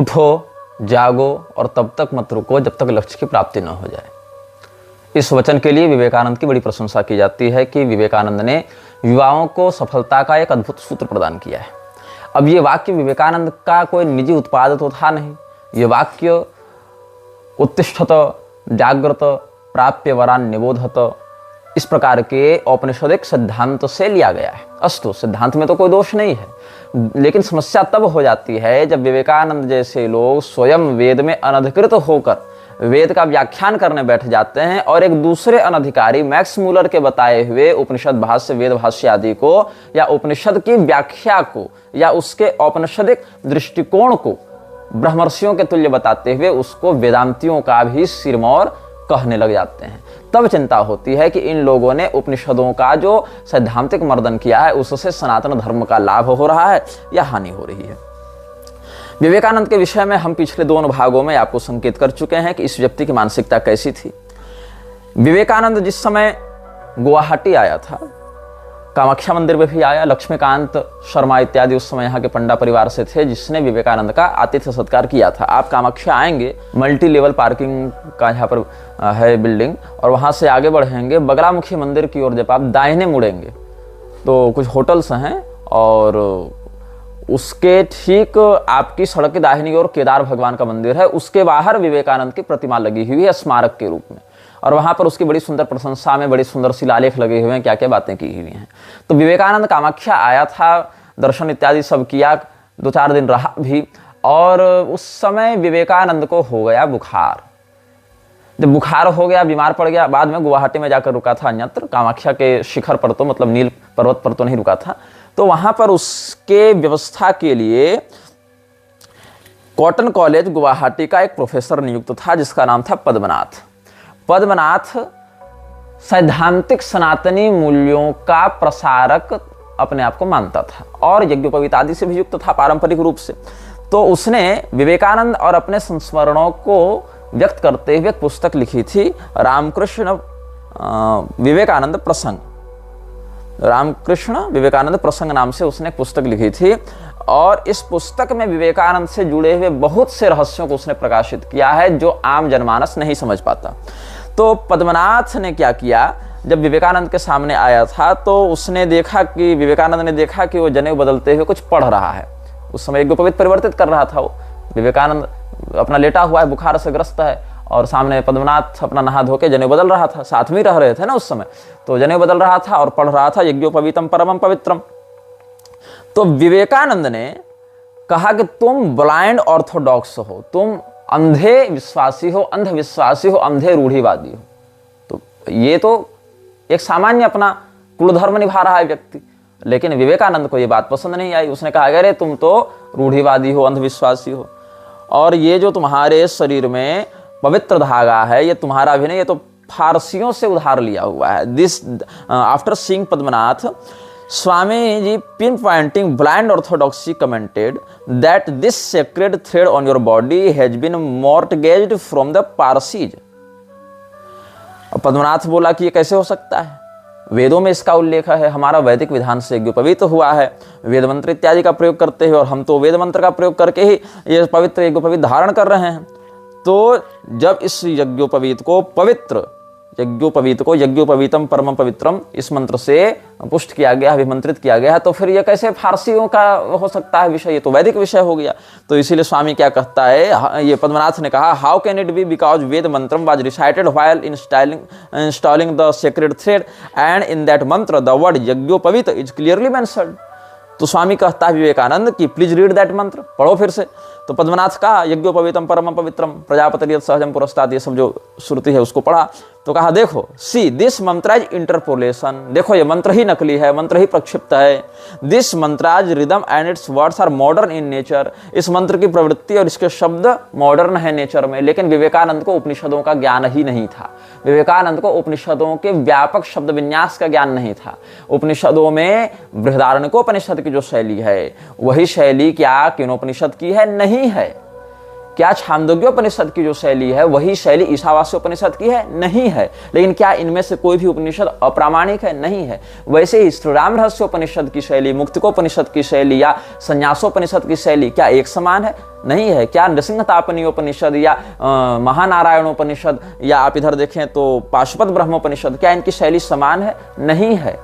उठो, जागो और तब तक मत रुको जब तक लक्ष्य की प्राप्ति न हो जाए। इस वचन के लिए विवेकानंद की बड़ी प्रशंसा की जाती है कि विवेकानंद ने युवाओं को सफलता का एक अद्भुत सूत्र प्रदान किया है। अब ये वाक्य विवेकानंद का कोई निजी उत्पाद तो था नहीं। ये वाक्य उत्तिष्ठत जागृत प्राप्य वरान निबोधत इस प्रकार के औपनिषदिक सिद्धांत से लिया गया है। अस्तु, सिद्धांत में तो कोई दोष नहीं है, लेकिन समस्या तब हो जाती है जब विवेकानंद जैसे लोग स्वयं वेद में अनधिकृत होकर वेद का व्याख्यान करने बैठ जाते हैं और एक दूसरे अनधिकारी मैक्स मूलर के बताए हुए उपनिषद भाष्य, वेद भाष्य आदि को या उपनिषद की व्याख्या को या उसके औपनिषदिक दृष्टिकोण को ब्रह्मर्षियों के तुल्य बताते हुए उसको वेदांतियों का भी सिरमौर कहने लग जाते हैं। तब चिंता होती है कि इन लोगों ने उपनिषदों का जो सैद्धांतिक मर्दन किया है उससे सनातन धर्म का लाभ हो रहा है या हानि हो रही है। विवेकानंद के विषय में हम पिछले दोनों भागों में आपको संकेत कर चुके हैं कि इस व्यक्ति की मानसिकता कैसी थी। विवेकानंद जिस समय गुवाहाटी आया था, कामाख्या मंदिर में भी आया। लक्ष्मीकांत शर्मा इत्यादि उस समय यहाँ के पंडा परिवार से थे जिसने विवेकानंद का आतिथ्य सत्कार किया था। आप कामाख्या आएंगे, मल्टी लेवल पार्किंग का यहाँ पर है बिल्डिंग, और वहाँ से आगे बढ़ेंगे बगलामुखी मंदिर की ओर। जब आप दाहिने मुड़ेंगे तो कुछ होटल्स हैं और उसके ठीक आपकी सड़क के दाहिनी ओर केदार भगवान का मंदिर है। उसके बाहर विवेकानंद की प्रतिमा लगी हुई है स्मारक के रूप में, और वहां पर उसकी बड़ी सुंदर प्रशंसा में बड़ी सुंदर शिलालेख लगे हुए हैं, क्या क्या बातें की हुई हैं। तो विवेकानंद कामाख्या आया था, दर्शन इत्यादि सब किया, 2-4 दिन रहा भी, और उस समय विवेकानंद को हो गया बुखार। जब बुखार हो गया, बीमार पड़ गया, बाद में गुवाहाटी में जाकर रुका था अन्यत्र, कामाख्या के शिखर पर तो मतलब नील पर्वत पर तो नहीं रुका था। तो वहां पर उसके व्यवस्था के लिए कॉटन कॉलेज गुवाहाटी का एक प्रोफेसर नियुक्त था जिसका नाम था पद्मनाथ। पद्मनाथ सैद्धांतिक सनातनी मूल्यों का प्रसारक अपने आप को मानता था और यज्ञोपवीत आदि से भी युक्त था पारंपरिक रूप से। तो उसने विवेकानंद और अपने संस्मरणों को व्यक्त करते हुए एक पुस्तक लिखी थी, रामकृष्ण विवेकानंद प्रसंग। रामकृष्ण विवेकानंद प्रसंग नाम से उसने एक पुस्तक लिखी थी, और इस पुस्तक में विवेकानंद से जुड़े हुए बहुत से रहस्यों को उसने प्रकाशित किया है जो आम जनमानस नहीं समझ पाता। तो पद्मनाथ ने क्या किया, जब विवेकानंद के सामने आया था तो उसने देखा कि विवेकानंद ने देखा कि वो जनेऊ बदलते हुए कुछ पढ़ रहा है। उस समय यज्ञोपवीत परिवर्तित कर रहा था वो। विवेकानंद अपना लेटा हुआ है, बुखार से ग्रस्त है, और सामने पद्मनाथ अपना नहा धो के जनेऊ बदल रहा था। साथ में रह रहे थे ना उस समय, तो जनेऊ बदल रहा था और पढ़ रहा था यज्ञोपवीतम परमम पवित्रम। तो विवेकानंद ने कहा कि तुम ब्लाइंड ऑर्थोडॉक्स हो, तुम अंधे विश्वासी हो, अंधविश्वासी हो, अंधे रूढ़िवादी हो। तो ये तो एक सामान्य अपना कुलधर्म निभा रहा है व्यक्ति, लेकिन विवेकानंद को ये बात पसंद नहीं आई। उसने कहा अरे तुम तो रूढ़िवादी हो, अंधविश्वासी हो, और ये जो तुम्हारे शरीर में पवित्र धागा है ये तुम्हारा भी नहीं, ये तो फारसियों से उधार लिया हुआ है। This after seeing Padmanath, Swami ji pinpointing blind orthodoxy commented that this sacred thread on your body has been mortgaged from the Parsis। Padmanath बोला कि ये कैसे हो सकता है, वेदों में इसका उल्लेख है, हमारा वैदिक विधान से यज्ञोपवीत हुआ है, वेद मंत्र इत्यादि का प्रयोग करते हैं, और हम तो वेद मंत्र का प्रयोग करके ही ये पवित्र यज्ञोपवीत धारण कर रहे हैं। तो जब इस यज्ञोपवीत को पवित्र यज्ञोपवीत को यज्ञोपवीतम परम पवित्रम इस मंत्र से पुष्ट किया गया, अभिमंत्रित किया गया, तो फिर ये कैसे फारसियों का हो सकता है विषय, ये तो वैदिक विषय हो गया। तो इसीलिए स्वामी क्या कहता है, ये पद्मनाथ ने कहा, how can it be because Veda mantram was recited while installing the sacred thread and in that mantra the word yajnopavita is clearly mentioned. तो स्वामी कहता है विवेकानंद की प्लीज रीड दैट मंत्र, पढ़ो फिर से। तो पद्मनाथ का यज्ञोपवीतम परम पवित्रम प्रजापति सहजम पुरस्ताद, ये सब जो श्रुति है उसको पढ़ा। तो कहा देखो, सी दिस मंत्राज इंटरपोलेशन, देखो ये मंत्र ही नकली है, मंत्र ही प्रक्षिप्त है। This mantras rhythm and its words are modern in nature, इस मंत्र की प्रवृत्ति और इसके शब्द मॉडर्न है नेचर में। लेकिन विवेकानंद को उपनिषदों का ज्ञान ही नहीं था, विवेकानंद को उपनिषदों के व्यापक शब्द विन्यास का ज्ञान नहीं था। उपनिषदों में बृहदारण्यकोपनिषद की जो शैली है वही शैली क्या किनोपनिषद की है? नहीं है। क्या छांदोग्योपनिषद की जो शैली है वही शैली ईशावास्योपनिषद की है? नहीं है। लेकिन क्या इनमें से कोई भी उपनिषद अप्रामाणिक है? नहीं है। वैसे ही श्री राम रहस्योपनिषद की शैली, मुक्तिकोपनिषद की शैली या संन्यासोपनिषद की शैली क्या एक समान है? नहीं है। क्या नृसिंहतापनीयोपनिषद या महानारायणोपनिषद या आप इधर देखें तो पाशुपत ब्रह्मोपनिषद, क्या इनकी शैली समान है? नहीं है।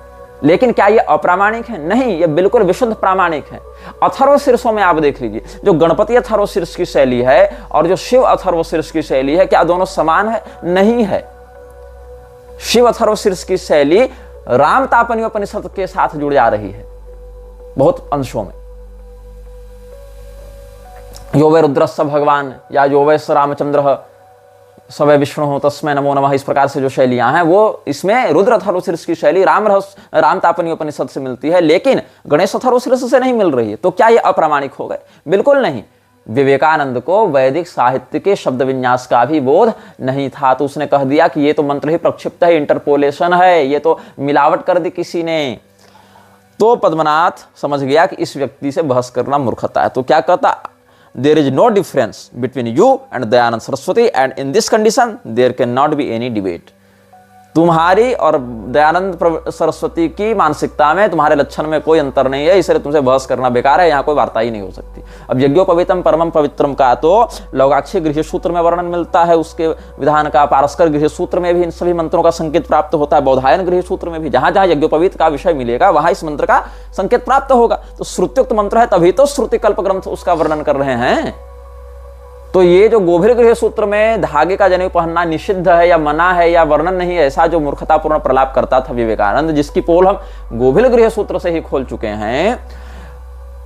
लेकिन क्या ये अप्रामाणिक है? नहीं, ये बिल्कुल विशुद्ध प्रामाणिक है। अथर्वशीर्षों में आप देख लीजिए, जो गणपति अथर्वशीर्ष की शैली है और जो शिव अथर्वशीर्ष की शैली है, क्या दोनों समान है? नहीं है। शिव अथर्वशीर्ष की शैली राम तापनीयोपनिषद के साथ जुड़ जा रही है बहुत अंशों में। यो वै रुद्रस्य भगवान या यो वै रामचंद्र सवै विष्णु हो तस्मै नमो नमः, इस प्रकार से जो शैलियां हैं वो इसमें रुद्र अथर्वशीर्ष की शैली राम तापनीयोपनिषद से मिलती है, लेकिन गणेश अथर्वशीर्ष से नहीं मिल रही है। तो क्या ये अप्रामाणिक हो गए? बिल्कुल नहीं। विवेकानंद को वैदिक साहित्य के शब्द विन्यास का भी बोध नहीं था, तो उसने कह दिया कि ये तो मंत्र ही प्रक्षिप्त है, इंटरपोलेशन है, ये तो मिलावट कर दी किसी ने। तो पद्मनाथ समझ गया कि इस व्यक्ति से बहस करना मूर्खता है। तो क्या कहता? There is no difference between you and Dayanand Saraswati, and in this condition there cannot be any debate. तुम्हारी और दयानंद सरस्वती की मानसिकता में, तुम्हारे लक्षण में कोई अंतर नहीं है, इसलिए तुमसे बहस करना बेकार है, यहाँ कोई वार्ता ही नहीं हो सकती। अब यज्ञोपवीतम परमम पवित्रम का तो लौगाक्षी गृह सूत्र में वर्णन मिलता है उसके विधान का, पारस्कर गृह सूत्र में भी इन सभी मंत्रों का संकेत प्राप्त होता है, बौधायन गृह सूत्र में भी, जहां जहां यज्ञोपवीत का विषय मिलेगा वहां इस मंत्र का संकेत प्राप्त होगा। तो श्रुत्युक्त मंत्र है, तभी तो श्रुति कल्प ग्रंथ उसका वर्णन कर रहे हैं। तो ये जो गोभिल गृह सूत्र में धागे का जनेऊ पहनना निषिद्ध है या मना है या वर्णन नहीं है, ऐसा जो मूर्खतापूर्ण प्रलाप करता था विवेकानंद, जिसकी पोल हम गोभिल गृह सूत्र से ही खोल चुके हैं,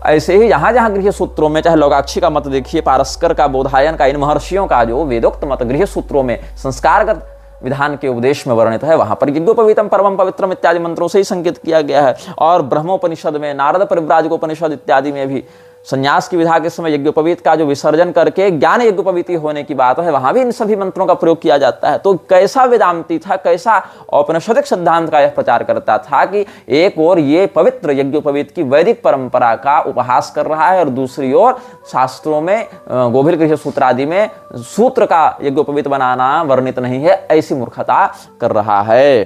ऐसे ही जहां जहां गृह सूत्रों में, चाहे लौगाक्षी का मत देखिए, पारस्कर का, बोधायन का, इन महर्षियों का जो वेदोक्त मत गृह सूत्रों में संस्कारगत विधान के उपदेश में वर्णित है, वहां पर यज्ञोपवीतम परमम पवित्रम इत्यादि मंत्रों से ही संकेत किया गया है। और ब्रह्मोपनिषद में, नारद परिव्राजकोपनिषद इत्यादि में भी संन्यास की विधा के समय यज्ञोपवीत का जो विसर्जन करके ज्ञान यज्ञोपवीति होने की बात है, वहां भी इन सभी मंत्रों का प्रयोग किया जाता है। तो कैसा वेदांती था, कैसा औपनिषदिक सिद्धांत का यह प्रचार करता था कि एक ओर ये पवित्र यज्ञोपवीत की वैदिक परंपरा का उपहास कर रहा है और दूसरी ओर शास्त्रों में, गोभिल गृह सूत्र आदि में सूत्र का यज्ञोपवीत बनाना वर्णित नहीं है, ऐसी मूर्खता कर रहा है।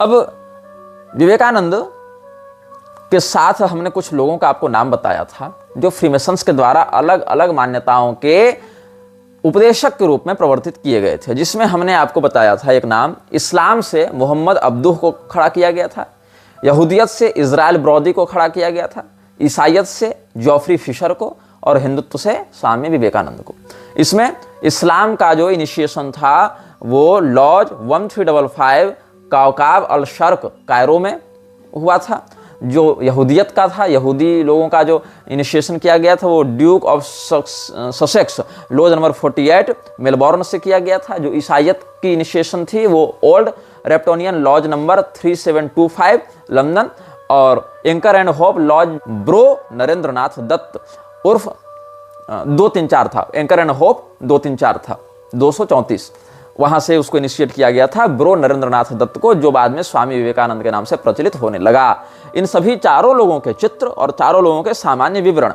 अब विवेकानंद के साथ हमने कुछ लोगों का आपको नाम बताया था जो फ्रीमेसन्स के द्वारा अलग अलग मान्यताओं के उपदेशक के रूप में प्रवर्तित किए गए थे, जिसमें हमने आपको बताया था एक नाम, इस्लाम से मोहम्मद अब्दुह को खड़ा किया गया था, यहूदियत से इजराइल ब्रॉडी को खड़ा किया गया था, ईसाइयत से जॉफ्री फिशर को और हिंदुत्व से स्वामी विवेकानंद को। इसमें इस्लाम का जो इनिशिएशन था वो लॉज 1355 काउकाब अल शर्क कायरो में हुआ था। जो यहूदियत का था, यहूदी लोगों का जो इनिशिएशन किया गया था वो Duke of Sussex lodge number 48 Melbourne से किया गया था। जो ईसाइयत की इनिशिएशन थी वो Old Reptonian lodge number 3725 London और Anchor and Hope lodge bro Narendranath Datta उर्फ 234 था, एंकर एंड होप 234 था, 234 वहां से उसको इनिशिएट किया गया था ब्रो नरेंद्रनाथ दत्त को, जो बाद में स्वामी विवेकानंद के नाम से प्रचलित होने लगा। इन सभी चारों लोगों के चित्र और चारों लोगों के सामान्य विवरण,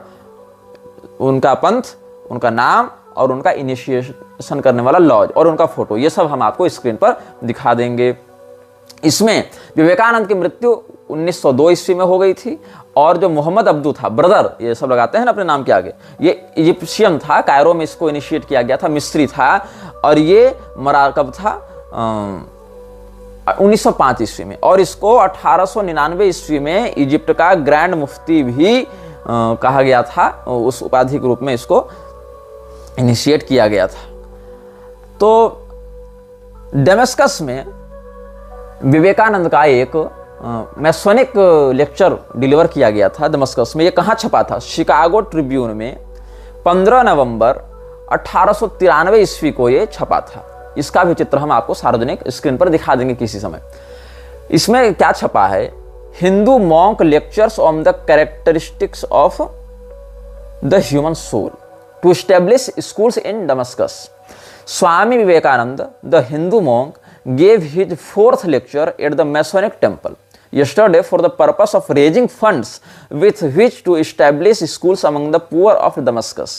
उनका पंथ, उनका नाम और उनका इनिशिएशन करने वाला लॉज और उनका फोटो, ये सब हम आपको स्क्रीन पर दिखा देंगे। इसमें विवेकानंद की मृत्यु 1902 ईस्वी में हो गई थी और जो मोहम्मद अब्दू था, ब्रदर ये सब लगाते हैं ना अपने नाम के आगे, ये इजिप्शियन था, कायरो में इसको इनिशिएट किया गया था, मिस्री था और ये मरा कब था 1905 ईस्वी में, और इसको 1899 ईस्वी में इजिप्ट का ग्रैंड मुफ्ती भी कहा गया था, उस उपाधि के रूप में इसको इनिशिएट किया गया था। तो डेमस्कस में विवेकानंद का एक मैसोनिक लेक्चर डिलीवर किया गया था दमस्कस में। ये कहाँ छपा था? शिकागो ट्रिब्यून में 15 नवंबर 1893 ईस्वी को ये छपा था। इसका भी चित्र हम आपको सार्वजनिक स्क्रीन पर दिखा देंगे किसी समय। इसमें क्या छपा है? Hindu monk lectures on the characteristics of the human soul to establish schools in Damascus. Swami Vivekananda, the Hindu monk, gave his 4th lecture at the Masonic Temple yesterday for the purpose of raising funds with which to establish schools among the poor of Damascus.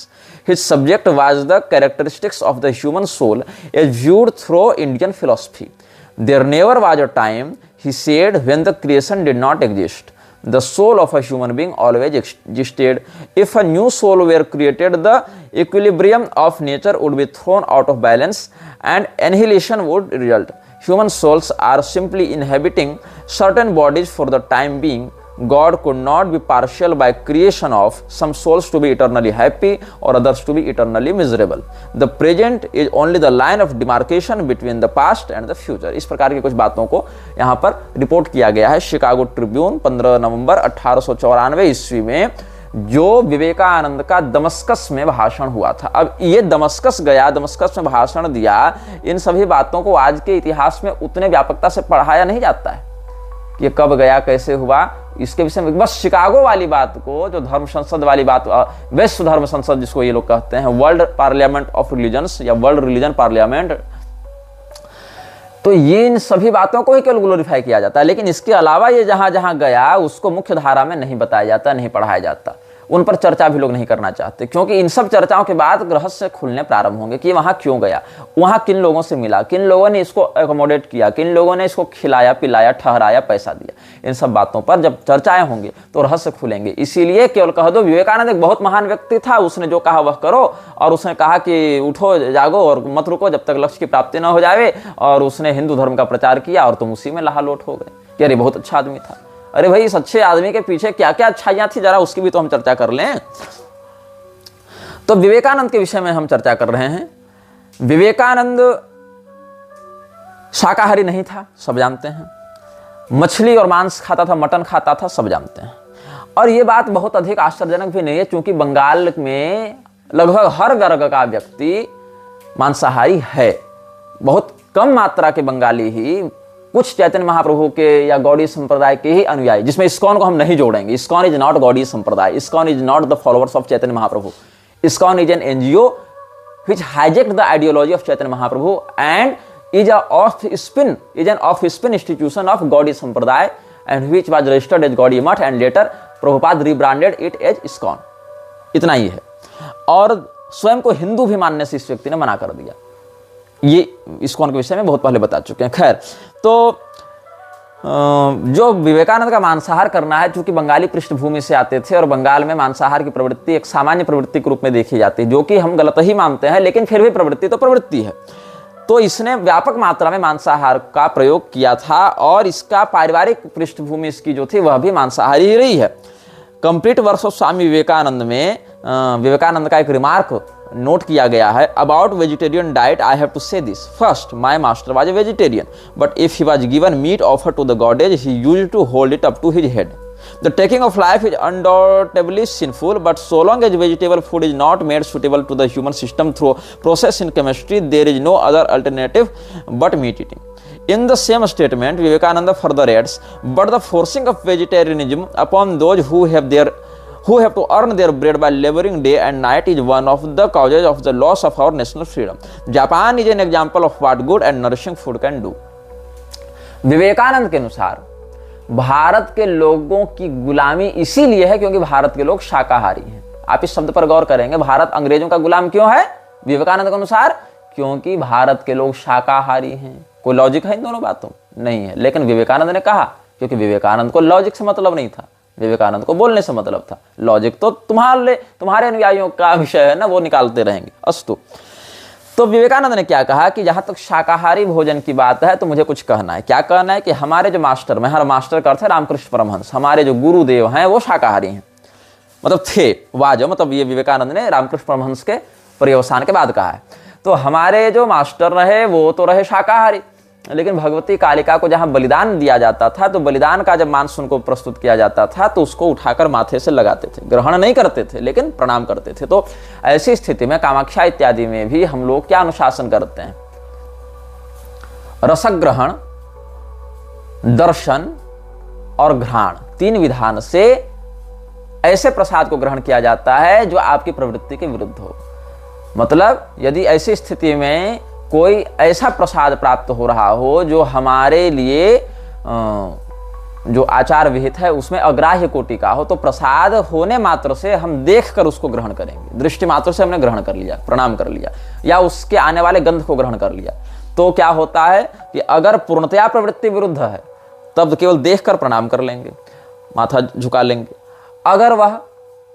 His subject was the characteristics of the human soul as viewed through Indian philosophy. There never was a time, he said, when the creation did not exist. The soul of a human being always existed. If a new soul were created, the equilibrium of nature would be thrown out of balance and annihilation would result. Human souls are simply inhabiting certain bodies for the time being. God could not be partial by creation of some souls to be eternally happy or others to be eternally miserable. The present is only the line of demarcation between the past and the future. इस प्रकार की कुछ बातों को यहाँ पर report किया गया है शिकागो ट्रिब्यून 15 नवंबर 1894 ईस्वी में, जो विवेकानंद का दमस्कस में भाषण हुआ था। अब ये दमस्कस गया, दमस्कस में भाषण दिया, इन सभी बातों को आज के इतिहास में उतने व्यापकता से पढ़ाया नहीं जाता है कि कब गया, कैसे हुआ, इसके विषय में बस शिकागो वाली बात को, जो धर्म संसद वाली बात, विश्व धर्म संसद जिसको ये लोग कहते हैं, वर्ल्ड पार्लियामेंट ऑफ रिलीजन्स या वर्ल्ड रिलीजन पार्लियामेंट, तो ये इन सभी बातों को ही केवल ग्लोरीफाई किया जाता है, लेकिन इसके अलावा ये जहां जहां गया उसको मुख्य धारा में नहीं बताया जाता, नहीं पढ़ाया जाता, उन पर चर्चा भी लोग नहीं करना चाहते, क्योंकि इन सब चर्चाओं के बाद रहस्य खुलने प्रारंभ होंगे कि वहां क्यों गया, वहां किन लोगों से मिला, किन लोगों ने इसको एकोमोडेट किया, किन लोगों ने इसको खिलाया पिलाया ठहराया पैसा दिया। इन सब बातों पर जब चर्चाएं होंगी तो रहस्य खुलेंगे। इसीलिए केवल कह दो विवेकानंद एक बहुत महान व्यक्ति था, उसने जो कहा वह करो, और उसने कहा कि उठो जागो और मत रुको जब तक लक्ष्य की प्राप्ति न हो जाए, और उसने हिंदू धर्म का प्रचार किया और तुम उसी में लहालोट हो गए कि अरे बहुत अच्छा आदमी था। अरे भाई, इस अच्छे आदमी के पीछे क्या क्या अच्छाइयां थी, जरा उसकी भी तो हम चर्चा कर लें। तो विवेकानंद के विषय में हम चर्चा कर रहे हैं। विवेकानंद शाकाहारी नहीं था, सब जानते हैं। मछली और मांस खाता था, मटन खाता था, सब जानते हैं। और ये बात बहुत अधिक आश्चर्यजनक भी नहीं है, क्योंकि बंगाल में लगभग हर वर्ग का व्यक्ति मांसाहारी है। बहुत कम मात्रा के बंगाली ही कुछ चैतन्य महाप्रभु के या गौड़ी संप्रदाय के ही अनुयायी, जिसमें इस्कॉन को हम नहीं जोड़ेंगे। इस्कॉन इज नॉट गौड़ी संप्रदाय, ISKCON is not the followers of Chaitanya Mahaprabhu. ISKCON is an NGO which hijacked the ideology of Chaitanya Mahaprabhu and is an offspring institution of Gaudiya Sampradaya and which was registered as Gaudiya Math and later Prabhupada rebranded it as ISKCON। इतना ही है। और स्वयं को हिंदू भी मानने से इस व्यक्ति ने मना कर दिया। ये ISKCON के विषय में बहुत पहले बता चुके हैं। खैर, तो जो विवेकानंद का मांसाहार करना है, चूंकि बंगाली पृष्ठभूमि से आते थे और बंगाल में मांसाहार की प्रवृत्ति एक सामान्य प्रवृत्ति के रूप में देखी जाती है, जो कि हम गलत ही मानते हैं, लेकिन फिर भी प्रवृत्ति तो प्रवृत्ति है। तो इसने व्यापक मात्रा में मांसाहार का प्रयोग किया था और इसका पारिवारिक पृष्ठभूमि इसकी जो थी वह भी मांसाहारी ही रही है। Complete works of Swami Vivekananda में विवेकानंद का एक रिमार्क नोट किया गया है। About vegetarian diet I have to say this, first my master was a vegetarian but if he was given meat offer to the goddess he used to hold it up to his head. The taking of life is undoubtedly sinful, but so long as vegetable food is not made suitable to the human system through process in chemistry, there is no other alternative but meat eating. In the same statement, Vivekananda further adds, but the forcing of vegetarianism upon those who have to earn their bread by laboring day and night is one of the causes of the loss of our national freedom. Japan is an example of what good and nourishing food can do. Vivekananda के अनुसार भारत के लोगों की गुलामी इसीलिए है क्योंकि भारत के लोग शाकाहारी हैं। आप इस शब्द पर गौर करेंगे, भारत अंग्रेजों का गुलाम क्यों है विवेकानंद के अनुसार? क्योंकि भारत के लोग शाकाहारी हैं। कोई लॉजिक है इन दोनों बातों? नहीं है। लेकिन विवेकानंद ने कहा, क्योंकि विवेकानंद को लॉजिक से मतलब नहीं था, विवेकानंद को बोलने से मतलब था। लॉजिक तो तुम्हारे अनुयायियों का विषय है ना, वो निकालते रहेंगे। अस्तु, तो विवेकानंद ने क्या कहा कि जहां तक शाकाहारी भोजन की बात है तो मुझे कुछ कहना है। क्या कहना है कि हमारे जो मास्टर, मैं हर मास्टर का अर्थ है रामकृष्ण परमहंस, हमारे जो गुरुदेव हैं वो शाकाहारी हैं, मतलब थे, वाजो, मतलब ये विवेकानंद ने रामकृष्ण परमहंस के पर्यवसान के बाद कहा है। तो हमारे जो मास्टर रहे वो तो रहे शाकाहारी, लेकिन भगवती कालिका को जहां बलिदान दिया जाता था तो बलिदान का जब मांस उनको प्रस्तुत किया जाता था तो उसको उठाकर माथे से लगाते थे, ग्रहण नहीं करते थे लेकिन प्रणाम करते थे। तो ऐसी स्थिति में कामाख्या इत्यादि में भी हम लोग क्या अनुशासन करते हैं? रसग्रहण, दर्शन और घ्राण, तीन विधान से ऐसे प्रसाद को ग्रहण किया जाता है जो आपकी प्रवृत्ति के विरुद्ध हो। मतलब यदि ऐसी स्थिति में कोई ऐसा प्रसाद प्राप्त हो रहा हो जो हमारे लिए जो आचार विहित है उसमें अग्राह्य कोटि का हो, तो प्रसाद होने मात्र से हम देखकर उसको ग्रहण करेंगे। दृष्टि मात्र से हमने ग्रहण कर लिया, प्रणाम कर लिया, या उसके आने वाले गंध को ग्रहण कर लिया, तो क्या होता है कि अगर पूर्णतया प्रवृत्ति विरुद्ध है तब केवल देखकर प्रणाम कर लेंगे, माथा झुका लेंगे। अगर वह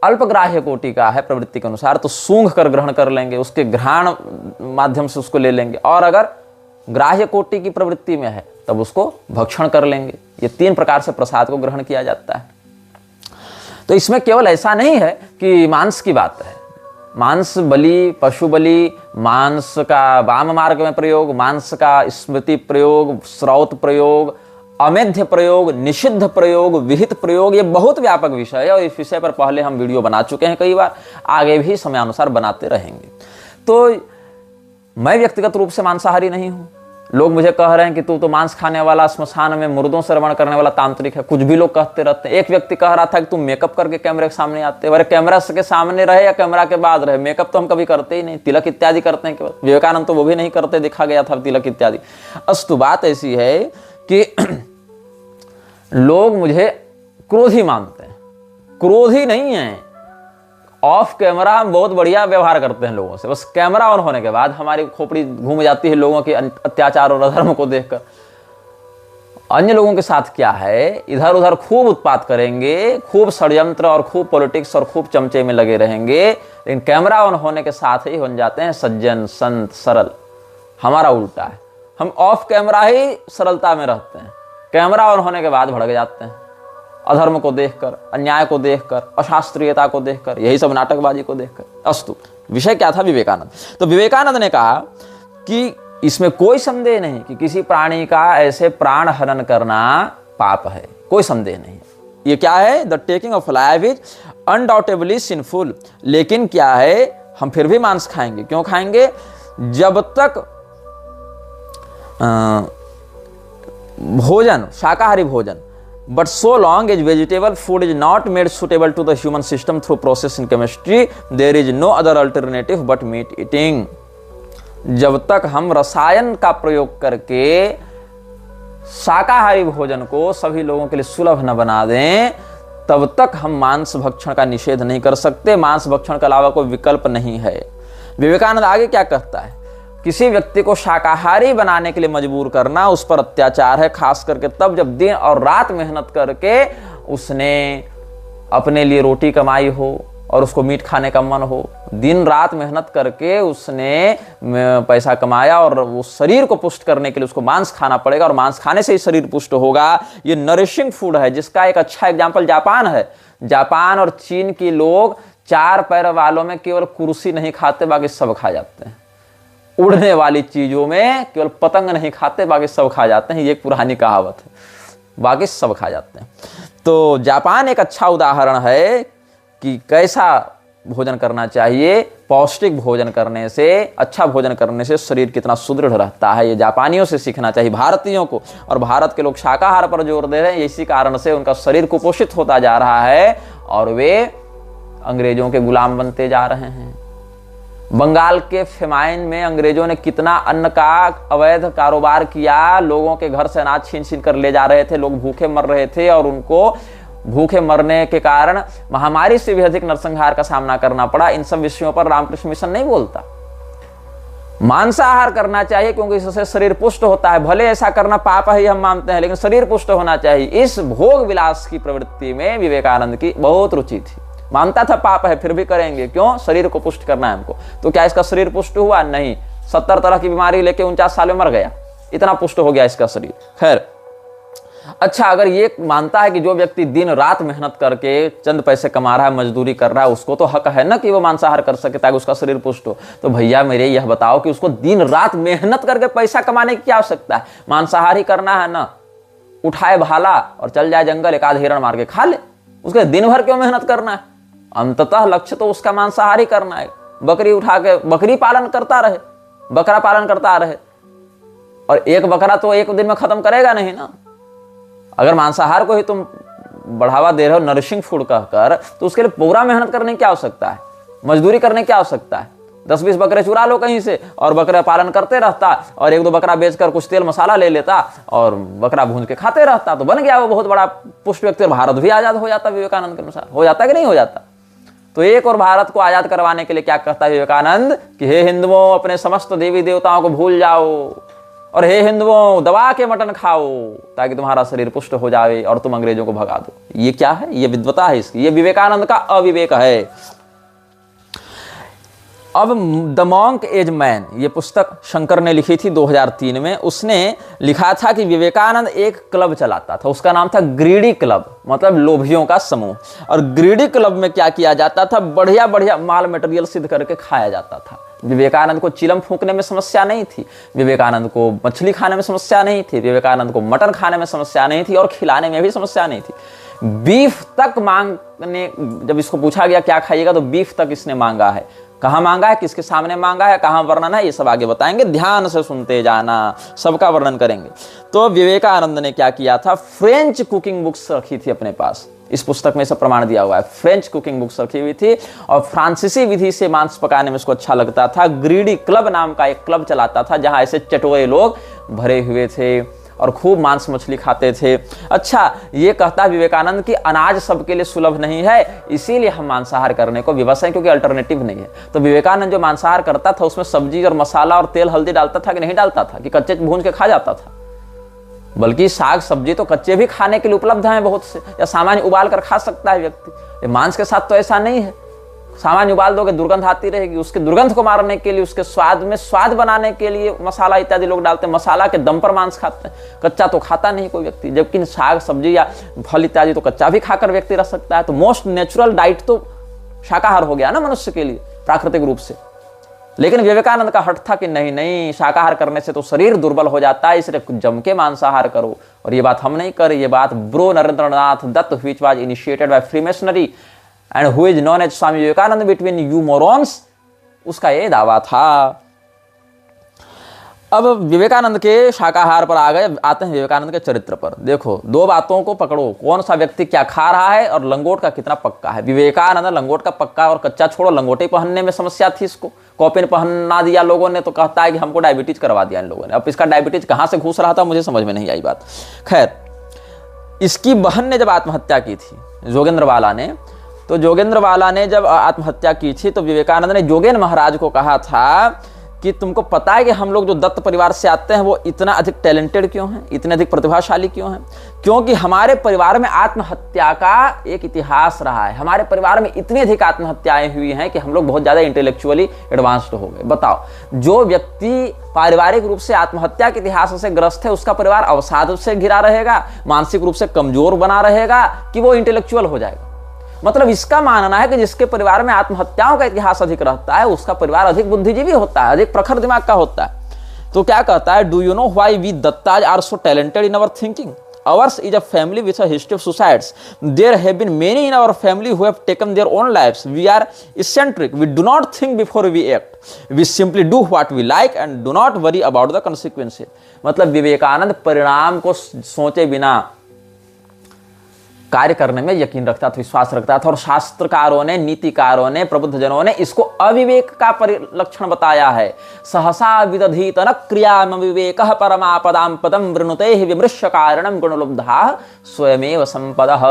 अल्पग्राह्य कोटि का है प्रवृत्ति के अनुसार तो सूंघ कर ग्रहण कर लेंगे, उसके घ्राण माध्यम से उसको ले लेंगे। और अगर ग्राह्य कोटि की प्रवृत्ति में है तब उसको भक्षण कर लेंगे। ये 3 प्रकार से प्रसाद को ग्रहण किया जाता है। तो इसमें केवल ऐसा नहीं है कि मांस की बात है। मांस बलि, पशु बलि, मांस का वाम मार्ग में प्रयोग, मांस का स्मृति प्रयोग, श्रौत प्रयोग, अमेध्य प्रयोग, निषिद्ध प्रयोग, विहित प्रयोग, ये बहुत व्यापक विषय है और इस विषय पर पहले हम वीडियो बना चुके हैं कई बार, आगे भी समयानुसार बनाते रहेंगे। तो मैं व्यक्तिगत रूप से मांसाहारी नहीं हूं। लोग मुझे कह रहे हैं कि तू तो मांस खाने वाला, श्मशान में मुर्दों से रमण करने वाला तांत्रिक है, कुछ भी लोग कहते रहते हैं। एक व्यक्ति कह रहा था कि तुम मेकअप करके कैमरे के सामने आते हो। अरे कैमरा के सामने रहे या कैमरा के बाद रहे, मेकअप तो हम कभी करते ही नहीं, तिलक इत्यादि करते हैं केवल। विवेकानंद तो वो भी नहीं करते, देखा गया था तिलक इत्यादि। अस्तु बात ऐसी है कि लोग मुझे क्रोधी मानते हैं। क्रोधी नहीं है, ऑफ कैमरा हम बहुत बढ़िया व्यवहार करते हैं लोगों से, बस कैमरा ऑन होने के बाद हमारी खोपड़ी घूम जाती है लोगों के अत्याचार और अधर्म को देखकर। अन्य लोगों के साथ क्या है, इधर उधर खूब उत्पात करेंगे, खूब षड्यंत्र और खूब पॉलिटिक्स और खूब चमचे में लगे रहेंगे, लेकिन कैमरा ऑन होने के साथ ही बन जाते हैं सज्जन, संत, सरल। हमारा उल्टा है, हम ऑफ कैमरा ही सरलता में रहते हैं, कैमरा ऑन होने के बाद भड़क जाते हैं, अधर्म को देखकर, अन्याय को देखकर, अशास्त्रीयता को देखकर, यही सब नाटकबाजी को देखकर। अस्तु, विषय क्या था? विवेकानंद। तो विवेकानंद ने कहा कि इसमें कोई संदेह नहीं कि किसी प्राणी का ऐसे प्राण हरण करना पाप है, कोई संदेह नहीं। ये क्या है? The taking of life is undoubtedly sinful. लेकिन क्या है, हम फिर भी मांस खाएंगे। क्यों खाएंगे? जब तक भोजन, शाकाहारी भोजन, but so long as vegetable food is not made suitable to the human system through process in chemistry, there is no other alternative but meat eating. जब तक हम रसायन का प्रयोग करके शाकाहारी भोजन को सभी लोगों के लिए सुलभ न बना दें, तब तक हम मांस भक्षण का निषेध नहीं कर सकते। मांस भक्षण के अलावा कोई विकल्प नहीं है। विवेकानंद आगे क्या कहता है? किसी व्यक्ति को शाकाहारी बनाने के लिए मजबूर करना उस पर अत्याचार है, खास करके तब जब दिन और रात मेहनत करके उसने अपने लिए रोटी कमाई हो और उसको मीट खाने का मन हो। दिन रात मेहनत करके उसने पैसा कमाया और उस शरीर को पुष्ट करने के लिए उसको मांस खाना पड़ेगा और मांस खाने से ही शरीर पुष्ट होगा। ये नरिशिंग फूड है, जिसका एक अच्छा एग्जाम्पल जापान है। जापान और चीन के लोग 4 पैर वालों में केवल कुर्सी नहीं खाते, बाकी सब खा जाते हैं। उड़ने वाली चीजों में केवल पतंग नहीं खाते, बाकी सब खा जाते हैं। ये एक पुरानी कहावत है, बाकी सब खा जाते हैं। तो जापान एक अच्छा उदाहरण है कि कैसा भोजन करना चाहिए। पौष्टिक भोजन करने से, अच्छा भोजन करने से शरीर कितना सुदृढ़ रहता है, ये जापानियों से सीखना चाहिए भारतीयों को। और भारत के लोग शाकाहार पर जोर दे रहे हैं, इसी कारण से उनका शरीर कुपोषित होता जा रहा है और वे अंग्रेजों के गुलाम बनते जा रहे हैं। बंगाल के फेमाइन में अंग्रेजों ने कितना अन्न का अवैध कारोबार किया, लोगों के घर से अनाज छीन छीन कर ले जा रहे थे, लोग भूखे मर रहे थे और उनको भूखे मरने के कारण महामारी से भी अधिक नरसंहार का सामना करना पड़ा। इन सब विषयों पर रामकृष्ण मिशन नहीं बोलता। मांसाहार करना चाहिए क्योंकि इससे शरीर पुष्ट होता है। भले ऐसा करना पाप है हम मानते हैं, लेकिन शरीर पुष्ट होना चाहिए। इस भोग विलास की प्रवृत्ति में विवेकानंद की बहुत रुचि थी। मानता था पाप है फिर भी करेंगे, क्यों? शरीर को पुष्ट करना है हमको। तो क्या इसका शरीर पुष्ट हुआ? नहीं। 70 तरह की बीमारी लेके 49 साल में मर गया, इतना पुष्ट हो गया इसका शरीर। खैर, अच्छा, अगर ये मानता है कि जो व्यक्ति दिन रात मेहनत करके चंद पैसे कमा रहा है, मजदूरी कर रहा है, उसको तो हक है ना कि वो मांसाहार कर सके ताकि उसका शरीर पुष्ट हो। तो भैया मेरे यह बताओ कि उसको दिन रात मेहनत करके पैसा कमाने की क्या आवश्यकता है? मांसाहार ही करना है ना, उठाए भाला और चल जाए जंगल, एक आध हिरण मार के खा ले। उसके दिन भर क्यों मेहनत करना है? अंततः लक्ष्य तो उसका मांसाहारी करना है। बकरी उठा के बकरी पालन करता रहे, बकरा पालन करता रहे, और एक बकरा तो एक दिन में खत्म करेगा नहीं ना। अगर मांसाहार को ही तुम बढ़ावा दे रहे हो नरिशिंग फूड कहकर, तो उसके लिए पूरा मेहनत करने की आवश्यकता है, मजदूरी करने की आवश्यकता है। 10-20 बकरे चुरा लो कहीं से और बकरा पालन करते रहता और 1-2 बकरा बेचकर कुछ तेल मसाला ले लेता और बकरा भून के खाते रहता, तो बन गया वो बहुत बड़ा पुष्ट व्यक्ति और भारत भी आज़ाद हो जाता विवेकानंद के अनुसार। हो जाता कि नहीं हो जाता? तो एक और भारत को आज़ाद करवाने के लिए क्या कहता है विवेकानंद कि हे हिंदुओं, अपने समस्त देवी देवताओं को भूल जाओ और हे हिंदुओं, दबा के मटन खाओ ताकि तुम्हारा शरीर पुष्ट हो जाए और तुम अंग्रेजों को भगा दो। ये क्या है? ये विद्वता है इसकी, ये विवेकानंद का अविवेक है। अब द मॉन्क एज मैन, ये पुस्तक शंकर ने लिखी थी 2003 में। उसने लिखा था कि विवेकानंद एक क्लब चलाता था, उसका नाम था ग्रीडी क्लब, मतलब लोभियों का समूह। और ग्रीडी क्लब में क्या किया जाता था? बढ़िया बढ़िया माल मटेरियल सिद्ध करके खाया जाता था। विवेकानंद को चिलम फूंकने में समस्या नहीं थी, विवेकानंद को मछली खाने में समस्या नहीं थी, विवेकानंद को मटन खाने में समस्या नहीं थी और खिलाने में भी समस्या नहीं थी। बीफ तक मांगने, जब इसको पूछा गया क्या खाइएगा, तो बीफ तक इसने मांगा है। कहाँ मांगा है, किसके सामने मांगा है, कहाँ वर्णन है, ये सब आगे बताएंगे, ध्यान से सुनते जाना, सबका वर्णन करेंगे। तो विवेकानंद ने क्या किया था? फ्रेंच कुकिंग बुक्स रखी थी अपने पास, इस पुस्तक में सब प्रमाण दिया हुआ है। फ्रेंच कुकिंग बुक्स रखी हुई थी और फ्रांसीसी विधि से मांस पकाने में उसको अच्छा लगता था। ग्रीडी क्लब नाम का एक क्लब चलाता था जहां ऐसे चटोरे लोग भरे हुए थे और खूब मांस मछली खाते थे। अच्छा, ये कहता विवेकानंद कि अनाज सबके लिए सुलभ नहीं है, इसीलिए हम मांसाहार करने को विवश हैं, क्योंकि अल्टरनेटिव नहीं है। तो विवेकानंद जो मांसाहार करता था उसमें सब्जी और मसाला और तेल हल्दी डालता था कि नहीं डालता था, कि कच्चे भून के खा जाता था? बल्कि साग सब्जी तो कच्चे भी खाने के लिए उपलब्ध हैं बहुत से, या सामान्य उबाल कर खा सकता है व्यक्ति। मांस के साथ तो ऐसा नहीं है, सामान्य उबाल दोगे दुर्गंध आती रहेगी, उसके दुर्गंध को मारने के लिए, उसके स्वाद में स्वाद बनाने के लिए मसाला इत्यादि लोग डालते हैं। मसाला के दम पर मांस खाते हैं, कच्चा तो खाता नहीं कोई व्यक्ति। जबकि साग सब्जी या फल इत्यादि तो कच्चा भी खाकर व्यक्ति रह सकता है। तो मोस्ट नेचुरल डाइट तो शाकाहार हो गया ना मनुष्य के लिए प्राकृतिक रूप से। लेकिन विवेकानंद का हट था कि नहीं नहीं, शाकाहार करने से तो शरीर दुर्बल हो जाता है, इसलिए जम के मांसाहार करो। और ये बात हम नहीं कर, ये बात bro Narendranath Datta, which was initiated by freemasonry and who is known as Swami Vivekananda between you morons, उसका ये दावा था। अब विवेकानंद के शाकाहार पर आते हैं विवेकानंद के चरित्र पर। देखो, दो बातों को पकड़ो, कौन सा व्यक्ति क्या खा रहा है और लंगोट का कितना पक्का है। विवेकानंद लंगोट का पक्का और कच्चा छोड़ो, लंगोटे पहनने में समस्या थी, इसको कॉपिन पहना दिया लोगों ने, तो कहता है कि हमको डायबिटीज करवा दिया इन लोगों ने। अब इसका डायबिटीज कहाँ से घुस रहा था मुझे समझ में नहीं आई बात। खैर, इसकी बहन ने जब आत्महत्या की थी जोगेंद्रवाला ने, तो जोगेंद्रवाला ने जब आत्महत्या की थी तो विवेकानंद ने जोगेन महाराज को कहा था कि तुमको पता है कि हम लोग जो दत्त परिवार से आते हैं वो इतना अधिक टैलेंटेड क्यों हैं, इतने अधिक प्रतिभाशाली क्यों हैं? क्योंकि हमारे परिवार में आत्महत्या का एक इतिहास रहा है। हमारे परिवार में इतनी अधिक आत्महत्याएं हुई हैं कि हम लोग बहुत ज्यादा इंटेलेक्चुअली एडवांस्ड हो गए। बताओ, जो व्यक्ति पारिवारिक रूप से आत्महत्या के इतिहास से ग्रस्त है उसका परिवार अवसाद से घिरा रहेगा, मानसिक रूप से कमजोर बना रहेगा, कि वो इंटेलेक्चुअल हो जाएगा? मतलब इसका मानना है कि जिसके परिवार में आत्महत्याओं का इतिहास अधिक रहता है उसका परिवार अधिक बुद्धिजीवी होता है, अधिक प्रखर दिमाग का होता है। तो क्या कहता है, do you know why we Dattas are so talented in our thinking? Ours is a family with a history of suicides. There have been many in our family who have taken their own lives. We are eccentric. We do not think before we act. We simply do what we like and do not worry about the consequences. मतलब विवेकानंद परिणाम को सोचे बिना कार्य करने में यकीन रखता था, विश्वास रखता था। और शास्त्रकारों ने, नीतिकारों ने, प्रबुद्धजनों ने इसको अविवेक का परिलक्षण बताया है। सहसा विदधीत न क्रियाम विवेकः परमापदां पदं वृणुते विमृश्य कारणं गुणलुब्धा स्वयमेव संपदः।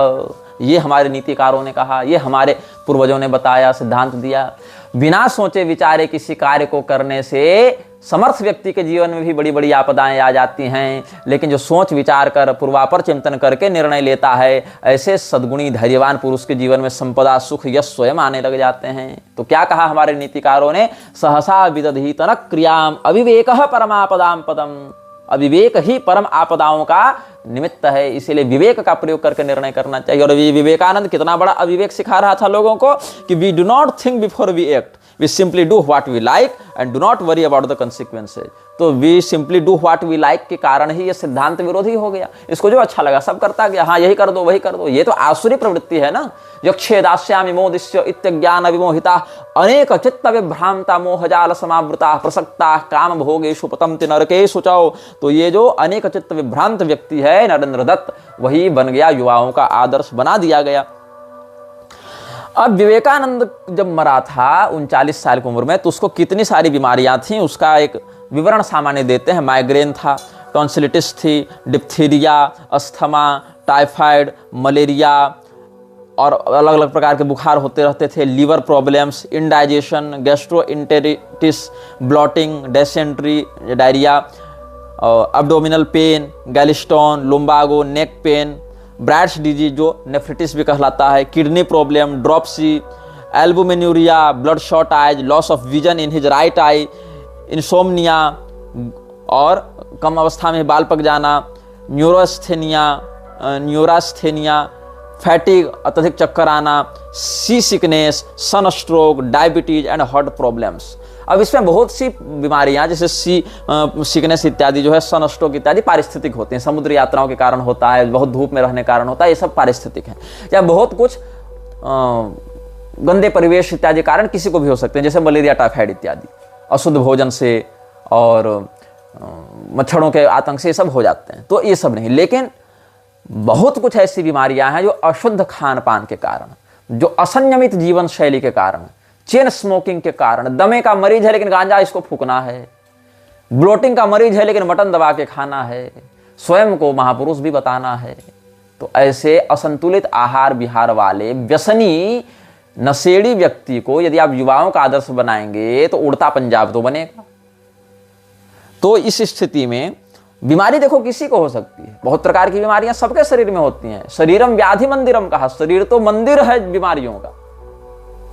ये हमारे नीतिकारों ने कहा, ये हमारे पूर्वजों ने बताया, सिद्धांत दिया। बिना सोचे विचारे किसी कार्य को करने से समर्थ व्यक्ति के जीवन में भी बड़ी बड़ी आपदाएं आ जाती हैं, लेकिन जो सोच विचार कर पूर्वापर चिंतन करके निर्णय लेता है, ऐसे सद्गुणी धैर्यवान पुरुष के जीवन में संपदा, सुख, यश स्वयं आने लग जाते हैं। तो क्या कहा हमारे नीतिकारों ने, सहसा विदधीत न क्रियाम अविवेकः परमापदां पदम। अविवेक ही परम आपदाओं का निमित्त है, इसीलिए विवेक का प्रयोग करके निर्णय करना चाहिए। और विवेकानंद कितना बड़ा अविवेक सिखा रहा था लोगों को कि we do not think before we act, we simply do what we like and do not worry about the consequences. तो we simply do what we like के कारण ही ये सिद्धांत विरोधी हो गया। इसको जो अच्छा लगा सब करता गया, हाँ यही कर दो वही कर दो। ये तो आसुरी प्रवृत्ति है ना। यक्षेदास्यामि मोदिष्य इत्यज्ञान विमोहिता अनेक चित्त विभ्रांता मोहजाल समावृता प्रसक्ता काम भोगेषु पतन्ति नरकेषु च। तो ये जो अनेक चित्त विभ्रांत व्यक्ति है नरेंद्र दत्त, वही बन गया, युवाओं का आदर्श बना दिया गया। अब विवेकानंद जब मरा था 39 साल की उम्र में, तो उसको कितनी सारी बीमारियां थी उसका एक विवरण सामान्य देते हैं। माइग्रेन था, टॉन्सिलिटिस थी, डिप्थीरिया, अस्थमा, टाइफाइड, मलेरिया और अलग अलग प्रकार के बुखार होते रहते थे, liver problems, indigestion, gastroenteritis, bloating, dysentery, diarrhoea, abdominal pain, gallstone, lumbago, neck pain, Bright's disease जो नेफ्रिटिस भी कहलाता है, kidney problem, dropsy, albuminuria, bloodshot eyes, loss of vision in his right eye, insomnia और कम अवस्था में बाल पक जाना, न्यूरास्थेनिया, फैटिग, अत्यधिक चक्कर आना, seasickness, sunstroke, diabetes and heart problems. अब इसमें बहुत सी बीमारियां जैसे सिकनेस इत्यादि जो है, सन स्ट्रोक इत्यादि पारिस्थितिक होते हैं, समुद्र यात्राओं के कारण होता है, बहुत धूप में रहने के कारण होता है, ये सब पारिस्थितिक है। या बहुत कुछ गंदे परिवेश इत्यादि कारण किसी को भी हो सकते हैं, जैसे मलेरिया, टाइफाइड इत्यादि, अशुद्ध भोजन से और मच्छरों के आतंक से ये सब हो जाते हैं। तो ये सब नहीं, लेकिन बहुत कुछ ऐसी बीमारियां हैं जो अशुद्ध खान पान के कारण, जो असंयमित जीवन शैली के कारण, चेन स्मोकिंग के कारण, दमे का मरीज है लेकिन गांजा इसको फूकना है, ब्लोटिंग का मरीज है लेकिन मटन दबा के खाना है, स्वयं को महापुरुष भी बताना है। तो ऐसे असंतुलित आहार विहार वाले व्यसनी नशेड़ी व्यक्ति को यदि आप युवाओं का आदर्श बनाएंगे तो उड़ता पंजाब तो बनेगा। तो इस स्थिति में बीमारी देखो किसी को हो सकती है, बहुत प्रकार की बीमारियां सबके शरीर में होती हैं। शरीरम व्याधि मंदिरम कहा, शरीर तो मंदिर है बीमारियों का,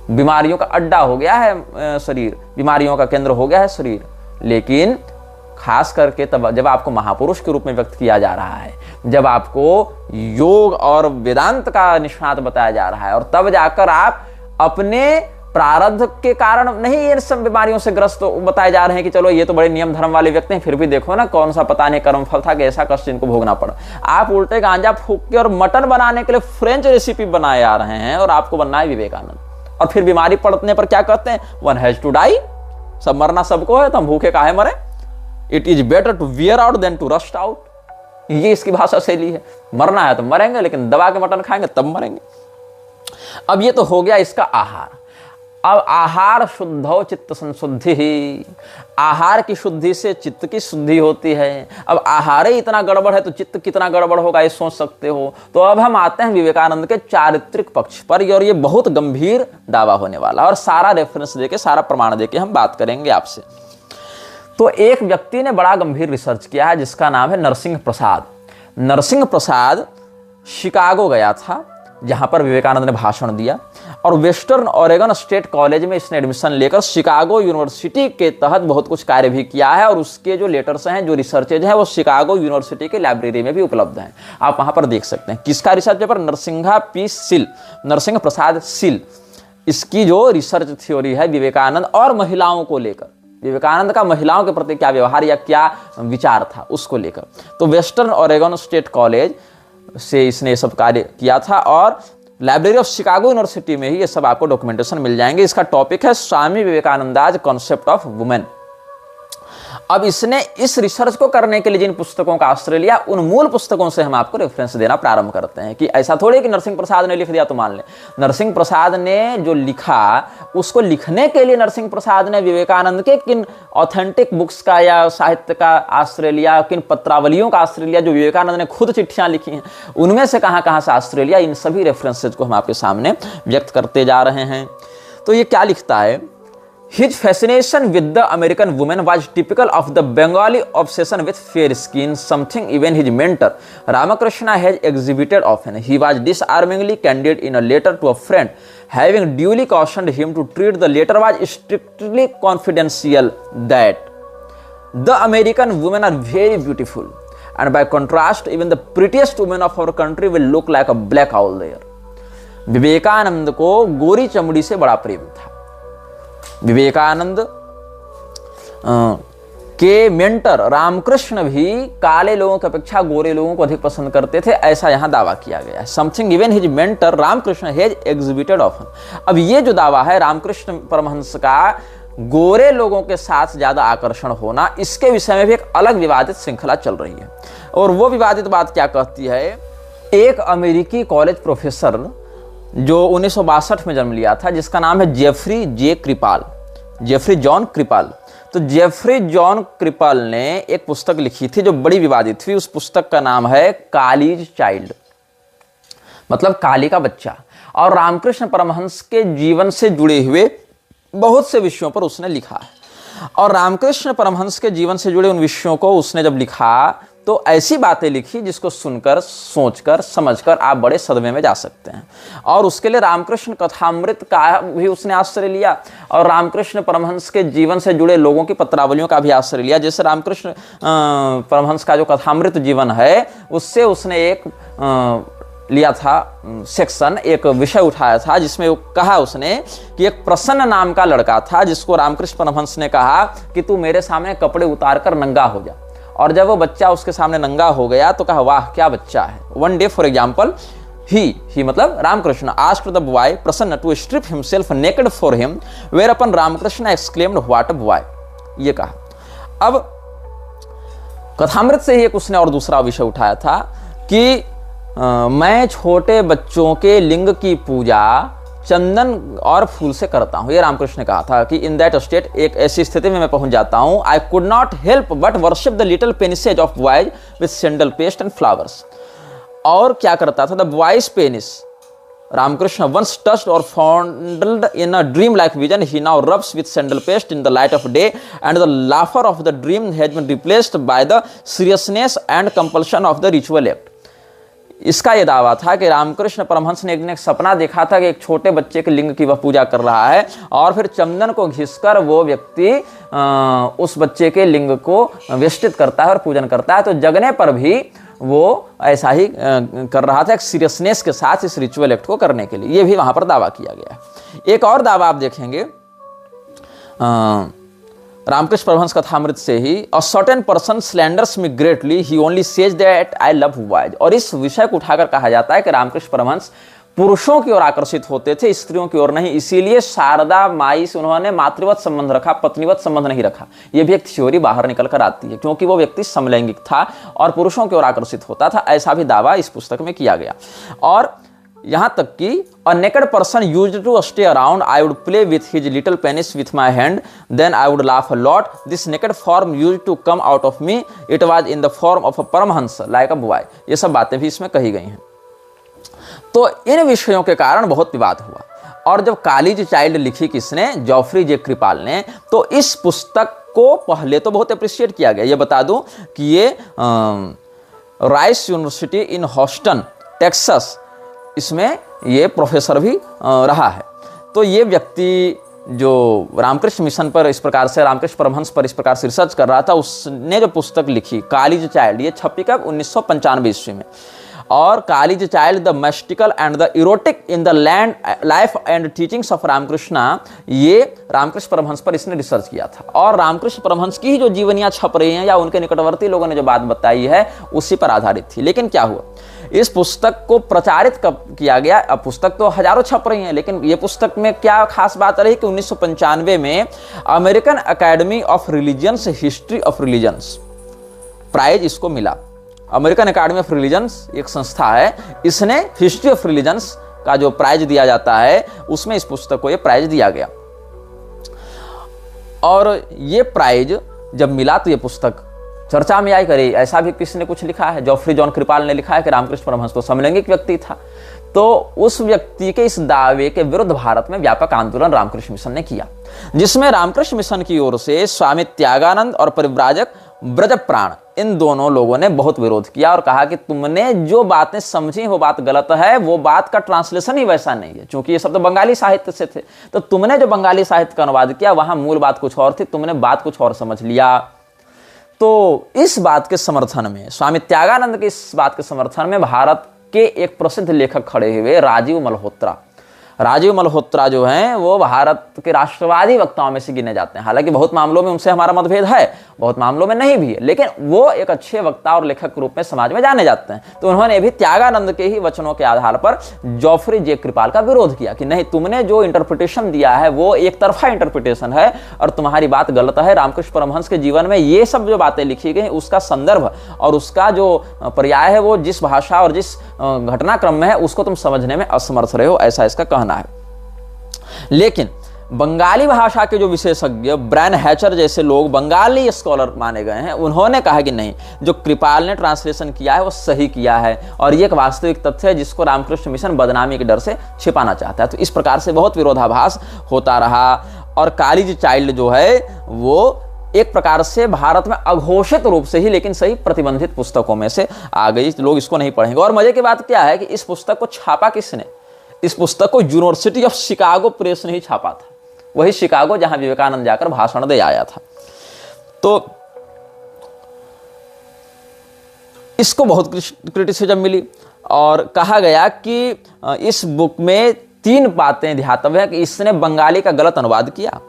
बीमारियों का अड्डा हो गया है शरीर, बीमारियों का केंद्र हो गया है शरीर। लेकिन खास करके तब जब आपको महापुरुष के रूप में व्यक्त किया जा रहा है, जब आपको योग और वेदांत का निष्णात बताया जा रहा है, और तब जाकर आप अपने प्रारब्ध के कारण नहीं ये सब बीमारियों से ग्रस्त बताए जा रहे हैं कि चलो ये तो बड़े नियम धर्म वाले व्यक्ति हैं, फिर भी देखो ना कौन सा पता नहीं कर्म फल था कि ऐसा कष्ट इनको भोगना पड़ा। आप उल्टे गांजा फूक के और मटन बनाने के लिए फ्रेंच रेसिपी बनाए आ रहे हैं, और आपको बनना है विवेकानंद। और फिर बीमारी पड़ने पर क्या कहते हैं, वन हैज टू डाई, सब मरना सबको है, तो हम भूखे काहे मरे, it is better to wear out than to rust out. ये इसकी भाषा शैली है, मरना है तो मरेंगे, लेकिन दबा के मटन खाएंगे तब मरेंगे। अब ये तो हो गया इसका आहार। अब आहार शुद्धो चित्त संशुद्धि ही, आहार की शुद्धि से चित्त की शुद्धि होती है। अब आहार ही इतना गड़बड़ है तो चित्त कितना गड़बड़ होगा ये सोच सकते हो। तो अब हम आते हैं विवेकानंद के चारित्रिक पक्ष पर, और ये बहुत गंभीर दावा होने वाला, और सारा रेफरेंस देके, सारा प्रमाण देके हम बात करेंगे आपसे। तो एक व्यक्ति ने बड़ा गंभीर रिसर्च किया है जिसका नाम है नरसिंह प्रसाद। नरसिंह प्रसाद शिकागो गया था जहां पर विवेकानंद ने भाषण दिया, और वेस्टर्न ओरेगन स्टेट कॉलेज में इसने एडमिशन लेकर शिकागो यूनिवर्सिटी के तहत बहुत कुछ कार्य भी किया है, और उसके जो लेटर्स हैं, जो रिसर्चेज हैं, वो शिकागो यूनिवर्सिटी के लाइब्रेरी में भी उपलब्ध हैं, आप वहां पर देख सकते हैं। किसका रिसर्च पेपर, नरसिंह प्रसाद सिल, इसकी जो रिसर्च थ्योरी है विवेकानंद और महिलाओं को लेकर, विवेकानंद का महिलाओं के प्रति क्या व्यवहार या क्या विचार था उसको लेकर। तो वेस्टर्न ओरेगन स्टेट कॉलेज से इसने ये सब कार्य किया था, और लाइब्रेरी ऑफ शिकागो यूनिवर्सिटी में ही ये सब आपको डॉक्यूमेंटेशन मिल जाएंगे। इसका टॉपिक है स्वामी विवेकानंदाज कॉन्सेप्ट ऑफ वुमेन। अब इसने इस रिसर्च को करने के लिए जिन पुस्तकों का आश्रय लिया, उन मूल पुस्तकों से हम आपको रेफरेंस देना प्रारंभ करते हैं, कि ऐसा थोड़ी कि नरसिंह प्रसाद ने लिख दिया तो मान लें। नरसिंह प्रसाद ने जो लिखा, उसको लिखने के लिए नरसिंह प्रसाद ने विवेकानंद के किन ऑथेंटिक बुक्स का या साहित्य का आश्रय लिया, किन पत्रावलियों का आश्रय लिया, जो विवेकानंद ने खुद चिट्ठियां लिखी हैं, उनमें से कहां से आश्रय लिया, इन सभी रेफरेंसेज को हम आपके सामने व्यक्त करते जा रहे हैं। तो ये क्या लिखता है, His fascination with the American woman was typical of the Bengali obsession with fair skin, something even his mentor Ramakrishna has exhibited often. He was disarmingly candid in a letter to a friend, having duly cautioned him to treat the letter was strictly confidential, that the American women are very beautiful, and by contrast, even the prettiest women of our country will look like a black owl there. Vivekananda को गोरी चमड़ी से बड़ा प्रेम था। विवेकानंद के mentor Ramakrishna भी काले लोगों की अपेक्षा गोरे लोगों को अधिक पसंद करते थे, ऐसा यहां दावा किया गया है। Something even his mentor Ramakrishna has exhibited often. अब ये जो दावा है रामकृष्ण परमहंस का गोरे लोगों के साथ ज्यादा आकर्षण होना, इसके विषय में भी एक अलग विवादित श्रृंखला चल रही है। और वो विवादित बात क्या कहती है, एक अमेरिकी कॉलेज प्रोफेसर जो 1962 में जन्म लिया था, जिसका नाम है जेफरी जे क्रिपाल, जेफरी जॉन क्रिपाल। तो जेफरी जॉन क्रिपाल ने एक पुस्तक लिखी थी जो बड़ी विवादित थी। उस पुस्तक का नाम है कालीज चाइल्ड, मतलब काली का बच्चा। और रामकृष्ण परमहंस के जीवन से जुड़े हुए बहुत से विषयों पर उसने लिखा है। और रामकृष्ण परमहंस के जीवन से जुड़े उन विषयों को उसने जब लिखा तो ऐसी बातें लिखी जिसको सुनकर, सोचकर, समझकर आप बड़े सदमे में जा सकते हैं। और उसके लिए रामकृष्ण कथामृत का भी उसने आश्रय लिया और रामकृष्ण परमहंस के जीवन से जुड़े लोगों की पत्रावलियों का भी आश्रय लिया। जैसे रामकृष्ण परमहंस का जो कथामृत जीवन है उससे उसने एक लिया था सेक्शन, एक विषय उठाया था जिसमें वो कहा उसने कि एक प्रसन्न नाम का लड़का था जिसको रामकृष्ण परमहंस ने कहा कि तू मेरे सामने कपड़े उतार कर नंगा हो जा। और जब वो बच्चा उसके सामने नंगा हो गया तो कहा वाह क्या बच्चा है। One day for example he मतलब Ramakrishna asked the boy Prasanna to strip himself naked for him, whereupon Ramakrishna exclaimed what a boy, ये कहा। अब कथामृत से ही एक उसने और दूसरा विषय उठाया था कि मैं छोटे बच्चों के लिंग की पूजा चंदन और फूल से करता हूं। ये रामकृष्ण ने कहा था कि इन दैट स्टेट, एक ऐसी स्थिति में मैं पहुंच जाता हूं, I could not help but worship the little penises of boys with sandal paste and flowers. और क्या करता था, the boys penis Ramakrishna once touched और fondled in a dream like vision, he now rubs with sandal paste in the light of day, and the laughter of the dream has been replaced by the seriousness and compulsion of the ritual act। इसका यह दावा था कि रामकृष्ण परमहंस ने एक दिन एक सपना देखा था कि एक छोटे बच्चे के लिंग की वह पूजा कर रहा है और फिर चंदन को घिसकर वो व्यक्ति उस बच्चे के लिंग को वेष्टित करता है और पूजन करता है। तो जगने पर भी वो ऐसा ही कर रहा था, एक सीरियसनेस के साथ इस रिचुअल एक्ट को करने के लिए। ये भी वहां पर दावा किया गया है। एक और दावा आप देखेंगे रामकृष्ण परमहंस कथामृत से ही, a certain person slanders me greatly, he only says that I love boys. और इस विषय को उठाकर कहा जाता है कि रामकृष्ण परमहंस पुरुषों की ओर आकर्षित होते थे, स्त्रियों की ओर नहीं। इसीलिए शारदा माई से उन्होंने मातृवत संबंध रखा, पत्नीवत संबंध नहीं रखा। यह भी एक थ्योरी बाहर निकल कर आती है, क्योंकि वो व्यक्ति समलैंगिक था और पुरुषों की ओर आकर्षित होता था। ऐसा भी दावा इस पुस्तक में किया गया। और यहां तक कि a naked person used to stay around, I would play with his little penis with my hand, then I would laugh a lot. This naked form used to come out of me, it was in the form of a paramahansa like a boy। ये सब बातें भी इसमें कही गई हैं। तो इन विषयों के कारण बहुत विवाद हुआ। और जब कालीज चाइल्ड लिखी किसने, जेफरी जे क्रिपाल ने, तो इस पुस्तक को पहले तो बहुत अप्रिशिएट किया गया। ये बता दूं कि ये राइस यूनिवर्सिटी इन हॉस्टन टेक्सास, इसमें ये प्रोफेसर भी रहा है। तो ये व्यक्ति जो रामकृष्ण मिशन पर इस प्रकार से, रामकृष्ण परमहंस पर इस प्रकार से रिसर्च कर रहा था, उसने जो पुस्तक लिखी कालीज चाइल्ड, ये छपी कब 1995 ईस्वी में। और Kali's child the mystical and the erotic in the land life and teachings of Ramakrishna, ये रामकृष्ण परमहंस पर इसने रिसर्च किया था। और रामकृष्ण परमहंस की ही जो जीवनियां छप रही हैं या उनके निकटवर्ती लोगों ने जो बात बताई है उसी पर आधारित थी। लेकिन क्या हुआ, इस पुस्तक को प्रचारित कब किया गया। अब पुस्तक तो हजारों छप रही हैं, लेकिन ये पुस्तक में क्या खास बात रही कि 1995 में American Academy of religions history of religions prize इसको मिला। अमेरिकन अकेडमी ऑफ रिलीजन्स एक संस्था है, इसने हिस्ट्री ऑफ रिलीजन्स का जो प्राइज दिया जाता है उसमें इस पुस्तक को ये प्राइज दिया गया। और ये प्राइज जब मिला तो ये पुस्तक चर्चा में आई। करे ऐसा भी किसी ने कुछ लिखा है, जेफरी जॉन क्रिपाल ने लिखा है कि रामकृष्ण परमहंस तो समलैंगिक व्यक्ति था। तो उस व्यक्ति के इस दावे के विरुद्ध भारत में व्यापक आंदोलन रामकृष्ण मिशन ने किया, जिसमें रामकृष्ण मिशन की ओर से स्वामी त्यागानंद और परिव्राजक ब्रजप्राण, इन दोनों लोगों ने बहुत विरोध किया और कहा कि तुमने जो बातें समझी वो बात गलत है, वो बात का ट्रांसलेशन ही वैसा नहीं है, क्योंकि ये सब तो बंगाली साहित्य से थे। तो तुमने जो बंगाली साहित्य का अनुवाद किया वहां मूल बात कुछ और थी, तुमने बात कुछ और समझ लिया। तो इस बात के समर्थन में, स्वामी त्यागानंद के इस बात के समर्थन में भारत के एक प्रसिद्ध लेखक खड़े हुए, राजीव मल्होत्रा। राजीव मल्होत्रा जो हैं वो भारत के राष्ट्रवादी वक्ताओं में से गिने जाते हैं। हालांकि बहुत मामलों में उनसे हमारा मतभेद है, बहुत मामलों में नहीं भी है, लेकिन वो एक अच्छे वक्ता और लेखक के रूप में समाज में जाने जाते हैं। तो उन्होंने भी त्यागानंद के ही वचनों के आधार पर जेफरी जे क्रिपाल का विरोध किया कि नहीं, तुमने जो इंटरप्रिटेशन दिया है वो एक तरफा इंटरप्रिटेशन है और तुम्हारी बात गलत है। रामकृष्ण परमहंस के जीवन में ये सब जो बातें लिखी गई उसका संदर्भ और उसका जो पर्याय है वो जिस भाषा और जिस घटनाक्रम में है उसको तुम समझने में असमर्थ रहे हो, ऐसा इसका कहना है। लेकिन बंगाली भाषा के जो विशेषज्ञ ब्रायन हैचर जैसे लोग बंगाली स्कॉलर माने गए हैं, उन्होंने कहा कि नहीं, जो कृपाल ने ट्रांसलेशन किया है वो सही किया है और ये एक वास्तविक तथ्य है जिसको रामकृष्ण मिशन बदनामी के डर से छिपाना चाहता है। तो इस प्रकार से बहुत विरोधाभास होता रहा और कॉलेज चाइल्ड जो है वो एक प्रकार से भारत में अघोषित रूप से ही लेकिन सही प्रतिबंधित पुस्तकों में से आ गई, लोग इसको नहीं पढ़ेंगे। और मजे की बात क्या है कि इस पुस्तक को छापा किसने? इस पुस्तक को यूनिवर्सिटी ऑफ शिकागो प्रेस ने ही छापा था, वही शिकागो जहां विवेकानंद जाकर भाषण दे आया था। तो इसको बहुत क्रिटिसिज्म मिली और कहा गया कि इस बुक में 3 बातें ध्यातव्य है कि इसने बंगाली का गलत अनुवाद किया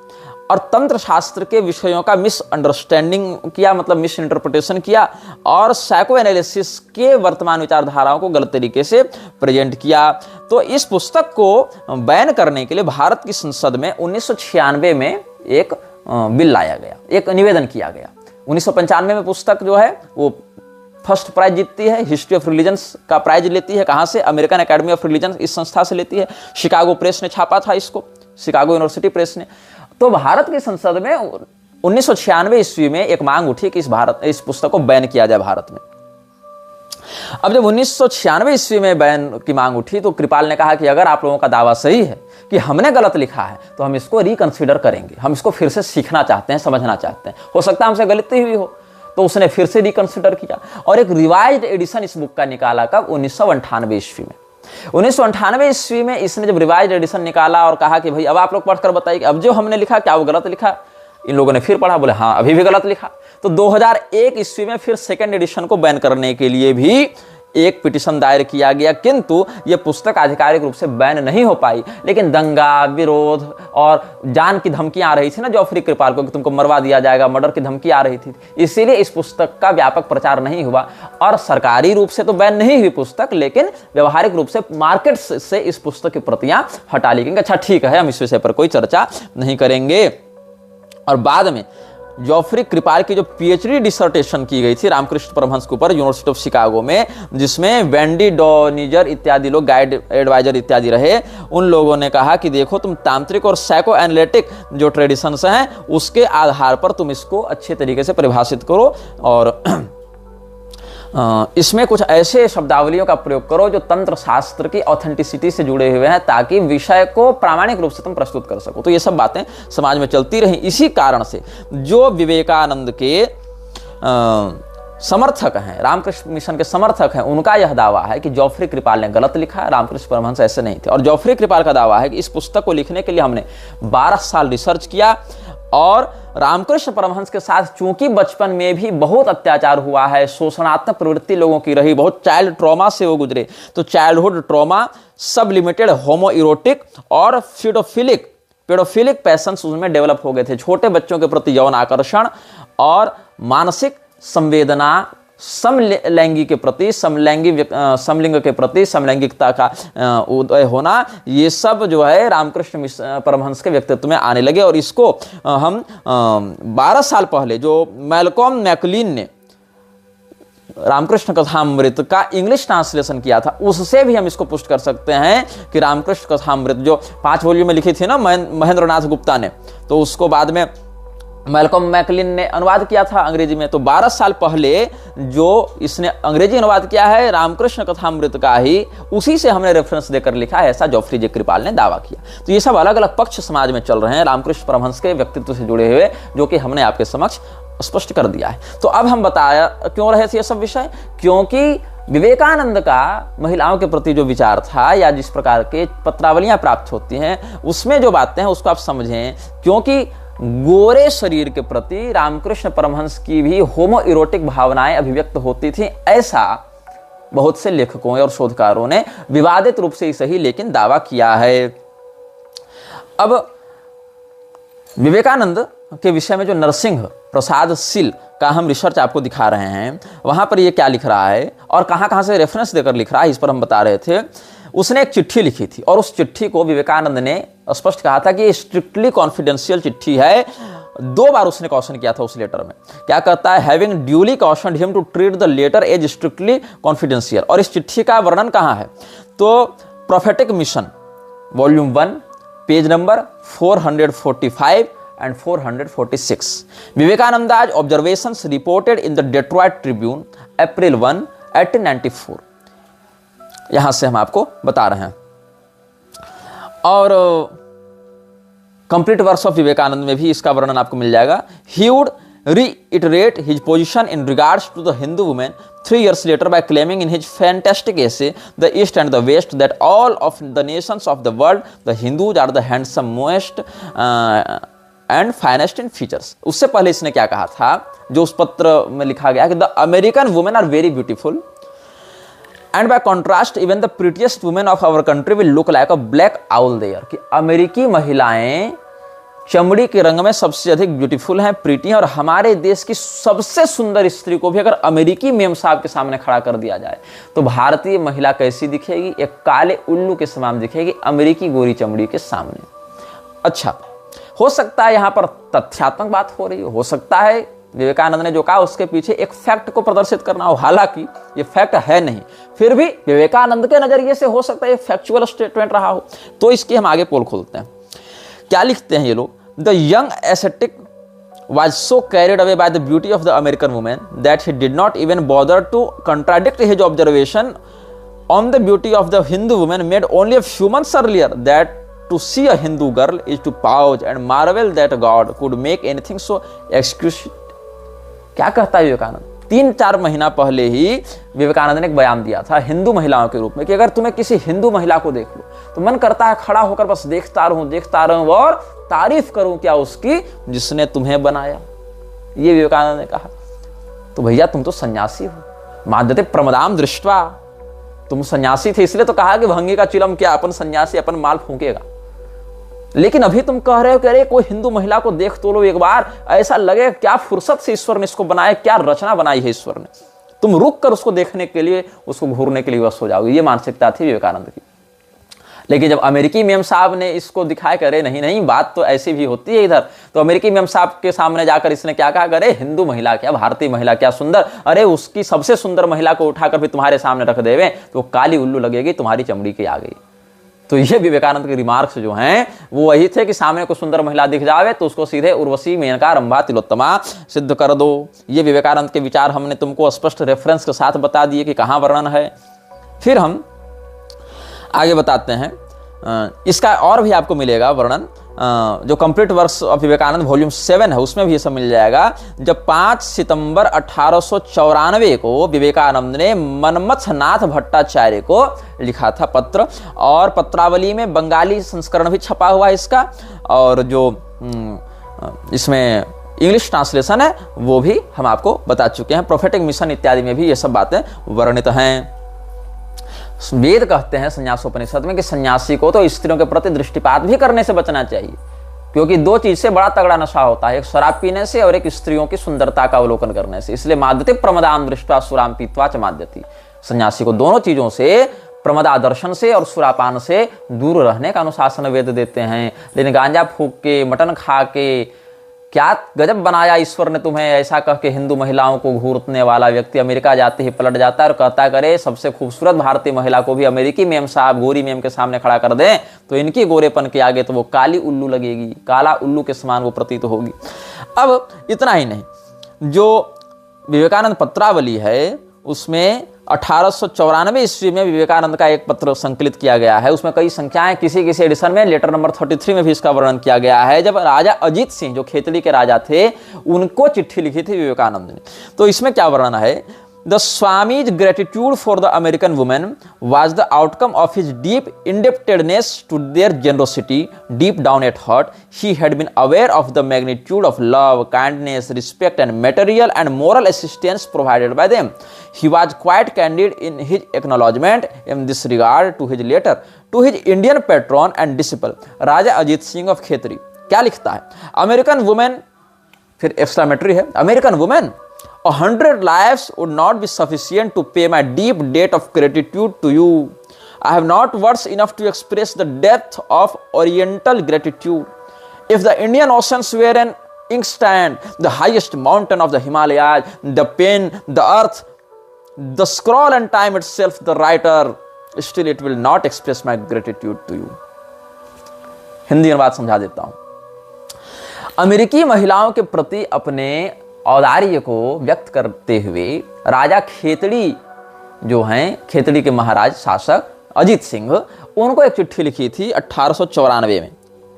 और तंत्र शास्त्र के विषयों का मिसअंडरस्टैंडिंग किया, मतलब मिस इंटरप्रिटेशन किया और साइको एनालिसिस के वर्तमान विचारधाराओं को गलत तरीके से प्रेजेंट किया। तो इस पुस्तक को बैन करने के लिए भारत की संसद में 1996 में एक बिल लाया गया, एक निवेदन किया गया। 1995 में पुस्तक जो है वो फर्स्ट प्राइज जीतती है, हिस्ट्री ऑफ रिलीजन्स का प्राइज लेती है। कहाँ से? अमेरिकन एकेडमी ऑफ रिलीजन, इस संस्था से लेती है। शिकागो प्रेस ने छापा था इसको, शिकागो यूनिवर्सिटी प्रेस ने। तो भारत की संसद में 1996 ईस्वी में एक मांग उठी कि इस पुस्तक को बैन किया जाए भारत में। अब जब 1996 ईस्वी में बैन की मांग उठी तो कृपाल ने कहा कि अगर आप लोगों का दावा सही है कि हमने गलत लिखा है तो हम इसको रिकंसीडर करेंगे, हम इसको फिर से सीखना चाहते हैं, समझना चाहते हैं, हो सकता है हमसे गलती हुई हो। तो उसने फिर से रिकंसीडर किया और एक रिवाइज्ड एडिशन इस बुक का निकाला। कब? 1998 ईस्वी में। 1998 ईस्वी में इसने जब रिवाइज्ड एडिशन निकाला और कहा कि भाई अब आप लोग पढ़कर बताइए अब जो हमने लिखा क्या वो गलत लिखा। इन लोगों ने फिर पढ़ा, बोले हाँ अभी भी गलत लिखा। तो 2001 ईस्वी में फिर सेकेंड एडिशन को बैन करने के लिए भी एक पिटीशन दायर किया गया, किंतु यह पुस्तक आधिकारिक रूप से बैन नहीं हो पाई। लेकिन दंगा, विरोध और जान की धमकियां आ रही थी ना जॉफरी कृपाल को कि तुमको मरवा दिया जाएगा, मर्डर की धमकी आ रही थी, इसीलिए इस पुस्तक का व्यापक प्रचार नहीं हुआ। और सरकारी रूप से तो बैन नहीं हुई पुस्तक, लेकिन व्यवहारिक रूप से मार्केट से इस पुस्तक की प्रतियां हटा ली गई। अच्छा ठीक है, हम इस विषय पर कोई चर्चा नहीं करेंगे। और बाद में जॉफरी कृपाल की जो पीएचडी डिसर्टेशन की गई थी रामकृष्ण परमहंस के ऊपर यूनिवर्सिटी ऑफ शिकागो में, जिसमें वेंडी डॉनिजर इत्यादि लोग गाइड एडवाइजर इत्यादि रहे, उन लोगों ने कहा कि देखो तुम तांत्रिक और साइको एनालिटिक जो ट्रेडिशंस हैं उसके आधार पर तुम इसको अच्छे तरीके से परिभाषित करो और इसमें कुछ ऐसे शब्दावलियों का प्रयोग करो जो तंत्र शास्त्र की ऑथेंटिसिटी से जुड़े हुए हैं ताकि विषय को प्रामाणिक रूप से तुम प्रस्तुत कर सको। तो ये सब बातें समाज में चलती रही। इसी कारण से जो विवेकानंद के समर्थक हैं, रामकृष्ण मिशन के समर्थक हैं, उनका यह दावा है कि जॉफरी कृपाल ने गलत लिखा है, रामकृष्ण परमहंस ऐसे नहीं थे। और जॉफरी कृपाल का दावा है कि इस पुस्तक को लिखने के लिए हमने 12 साल रिसर्च किया और रामकृष्ण परमहंस के साथ चूंकि बचपन में भी बहुत अत्याचार हुआ है, शोषणात्मक प्रवृत्ति लोगों की रही, बहुत चाइल्ड ट्रॉमा से वो गुजरे, तो चाइल्डहुड ट्रॉमा, सब लिमिटेड होमो इरोटिक और पेडोफिलिक पैशंस उसमें डेवलप हो गए थे। छोटे बच्चों के प्रति यौन आकर्षण और मानसिक संवेदना, समलैंगी के प्रति, समलिंग के प्रति समलैंगिकता का उदय होना, ये सब जो है रामकृष्ण परमहंस के व्यक्तित्व में आने लगे। और इसको हम 12 साल पहले जो मैल्कॉम मैकलीन ने रामकृष्ण कथामृत का इंग्लिश ट्रांसलेशन किया था, उससे भी हम इसको पुष्ट कर सकते हैं कि रामकृष्ण कथामृत जो 5 वॉल्यूम में लिखी थी ना महेंद्रनाथ गुप्ता ने, तो उसको बाद में मैल्कॉम मैकलिन ने अनुवाद किया था अंग्रेजी में। तो 12 साल पहले जो इसने अंग्रेजी अनुवाद किया है रामकृष्ण कथामृत का ही, उसी से हमने रेफरेंस देकर लिखा है, ऐसा जॉफरी जे कृपाल ने दावा किया। तो ये सब अलग अलग पक्ष समाज में चल रहे हैं रामकृष्ण परमहंस के व्यक्तित्व से जुड़े हुए, जो कि हमने आपके समक्ष स्पष्ट कर दिया है। तो अब हम बताया क्यों रहे थे ये सब विषय, क्योंकि विवेकानंद का महिलाओं के प्रति जो विचार था या जिस प्रकार के पत्रावलियां प्राप्त होती हैं उसमें जो बातें हैं उसको आप समझें, क्योंकि गोरे शरीर के प्रति रामकृष्ण परमहंस की भी होमो इरोटिक भावनाएं अभिव्यक्त होती थी, ऐसा बहुत से लेखकों और शोधकारों ने विवादित रूप से ही सही लेकिन दावा किया है। अब विवेकानंद के विषय में जो नरसिंह प्रसाद सिल का हम रिसर्च आपको दिखा रहे हैं, वहां पर ये क्या लिख रहा है और कहां से रेफरेंस देकर लिख रहा है, इस पर हम बता रहे थे। उसने एक चिट्ठी लिखी थी और उस चिट्ठी को विवेकानंद ने स्पष्ट कहा था कि ये स्ट्रिक्टली कॉन्फिडेंशियल चिट्ठी है, 2 बार उसने कॉशन किया था उस लेटर में। क्या कहता है, having duly cautioned him to treat the letter as strictly confidential. और इस चिट्ठी का वर्णन कहाँ है, तो prophetic mission volume 1 page number 445 and 446, Vivekananda's observations reported in the Detroit Tribune April 1 1894। यहां से हम आपको बता रहे हैं। और कंप्लीट वर्क्स ऑफ विवेकानंद में भी इसका वर्णन आपको मिल जाएगा। He would reiterate his position in regards to the Hindu women 3 years later by claiming in his fantastic essay The East and the West that all of the nations of the world the Hindus are the handsomest and finest in features। उससे पहले इसने क्या कहा था, जो उस पत्र में लिखा गया कि the American women are very beautiful and by contrast even the prettiest women of our country will look like a black owl there। कि अमेरिकी महिलाएं चमड़ी के रंग में सबसे अधिक ब्यूटीफुल हैं, प्रीटी हैं, और हमारे देश की सबसे सुंदर स्त्री को भी अगर अमेरिकी मेम साहब के सामने खड़ा कर दिया जाए तो भारतीय महिला कैसी दिखेगी, एक काले उल्लू के समान दिखेगी अमेरिकी गोरी चमड़ी के सामने। अच्छा, हो सकता है यहां पर तथ्यात्मक बात हो रही हो सकता है विवेकानंद ने जो कहा उसके पीछे एक फैक्ट को प्रदर्शित करना हो, हालांकि ये फैक्ट है नहीं, फिर भी विवेकानंद के नजरिए से हो सकता है ये फैक्चुअल स्टेटमेंट रहा हो। तो इसकी हम आगे पोल खोलते हैं। क्या लिखते हैं ये लोग, the young ascetic was so carried away by the beauty of the American woman that he did not even bother to contradict his observation on the beauty of the Hindu woman made only a few months earlier, that to see a Hindu girl is to pause and marvel that God could make anything so exquisite। क्या कहता है विवेकानंद, 3-4 महीना पहले ही विवेकानंद ने एक बयान दिया था हिंदू महिलाओं के रूप में कि अगर तुम्हें किसी हिंदू महिला को देख लो तो मन करता है खड़ा होकर बस देखता रहूं और तारीफ करूं क्या उसकी जिसने तुम्हें बनाया। ये विवेकानंद ने कहा। तो भैया तुम तो सन्यासी हो, माद्यते प्रमदाम दृष्ट्वा, तुम सन्यासी थे इसलिए तो कहा कि भंगी का चिलम क्या, अपन सन्यासी अपन माल फूंकेगा। लेकिन अभी तुम कह रहे हो कि अरे कोई हिंदू महिला को देख तो लो एक बार, ऐसा लगे क्या फुर्सत से ईश्वर ने इसको बनाया, क्या रचना बनाई है ईश्वर ने, तुम रुक कर उसको देखने के लिए, उसको घूरने के लिए वश हो जाओगे। ये मानसिकता थी विवेकानंद की। लेकिन जब अमेरिकी मेम साहब ने इसको दिखाया करे नहीं बात तो ऐसी भी होती है इधर, तो अमेरिकी मेम साहब के सामने जाकर इसने क्या कहा, करे हिंदू महिला क्या, भारतीय महिला क्या सुंदर, अरे उसकी सबसे सुंदर महिला को उठाकर भी तुम्हारे सामने रख देवे तो काली उल्लू लगेगी, तुम्हारी चमड़ी की आ गई। तो ये विवेकानंद के रिमार्क्स जो हैं वो वही थे कि सामने कोई सुंदर महिला दिख जावे तो उसको सीधे उर्वशी, मेनका, रंभा, तिलोत्तमा सिद्ध कर दो। ये विवेकानंद के विचार हमने तुमको स्पष्ट रेफरेंस के साथ बता दिए कि कहाँ वर्णन है। फिर हम आगे बताते हैं, इसका और भी आपको मिलेगा वर्णन, जो complete works of Vivekananda volume 7 है उसमें भी ये सब मिल जाएगा। जब 5 सितंबर 1894 को विवेकानंद ने मनमथनाथ भट्टाचार्य को लिखा था पत्र, और पत्रावली में बंगाली संस्करण भी छपा हुआ है इसका, और जो इसमें इंग्लिश ट्रांसलेशन है वो भी हम आपको बता चुके हैं। प्रोफेटिक मिशन इत्यादि में भी ये सब बातें वर्णित हैं। वेद कहते हैं संन्यासोपनिषद में कि सन्यासी को तो स्त्रियों के प्रति दृष्टिपात भी करने से बचना चाहिए, क्योंकि 2 चीज से बड़ा तगड़ा नशा होता है, एक शराब पीने से और एक स्त्रियों की सुंदरता का अवलोकन करने से। इसलिए माद्यते प्रमदाम दृष्ट्वा सुराम पीत्वा च माद्यति, सन्यासी को दोनों चीजों से, प्रमदा दर्शन से और सुरापान से दूर रहने का अनुशासन वेद देते हैं। लेकिन गांजा फूक के, मटन खा के क्या गजब बनाया ईश्वर ने तुम्हें, ऐसा कह के हिंदू महिलाओं को घूरने वाला व्यक्ति अमेरिका जाते ही पलट जाता है और कहता करे सबसे खूबसूरत भारतीय महिला को भी अमेरिकी मेम साहब गोरी मेम के सामने खड़ा कर दें तो इनकी गोरेपन के आगे तो वो काली उल्लू लगेगी, काला उल्लू के समान वो प्रतीत होगी। अब इतना ही नहीं, जो विवेकानंद पत्रावली है उसमें 1894 ईस्वी में विवेकानंद का एक पत्र संकलित किया गया है। उसमें कई संख्याएं, किसी एडिशन में लेटर नंबर 33 में भी इसका वर्णन किया गया है। जब राजा अजीत सिंह जो खेतड़ी के राजा थे उनको चिट्ठी लिखी थी विवेकानंद ने, तो इसमें क्या वर्णन है, The Swami's gratitude for the American woman was the outcome of his deep indebtedness to their generosity. Deep down at heart, he had been aware of the magnitude of love, kindness, respect, and material and moral assistance provided by them. He was quite candid in his acknowledgement in this regard to his letter to his Indian patron and disciple, Raja Ajit Singh of Khetri. क्या लिखता है, American woman, फिर exclamatory है, American woman, 100 lives would not be sufficient to pay my deep debt of gratitude to you. I have not words enough to express the depth of oriental gratitude. If the Indian Oceans were an inkstand, the highest mountain of the Himalayas, the pen, the earth, the scroll and time itself, the writer, still it will not express my gratitude to you. Hindi में बात समझा देता हूं। अमेरिकी महिलाओं के प्रति अपने औदार्य को व्यक्त करते हुए राजा खेतड़ी जो हैं, खेतड़ी के महाराज शासक अजीत सिंह, उनको एक चिट्ठी लिखी थी 1894 में।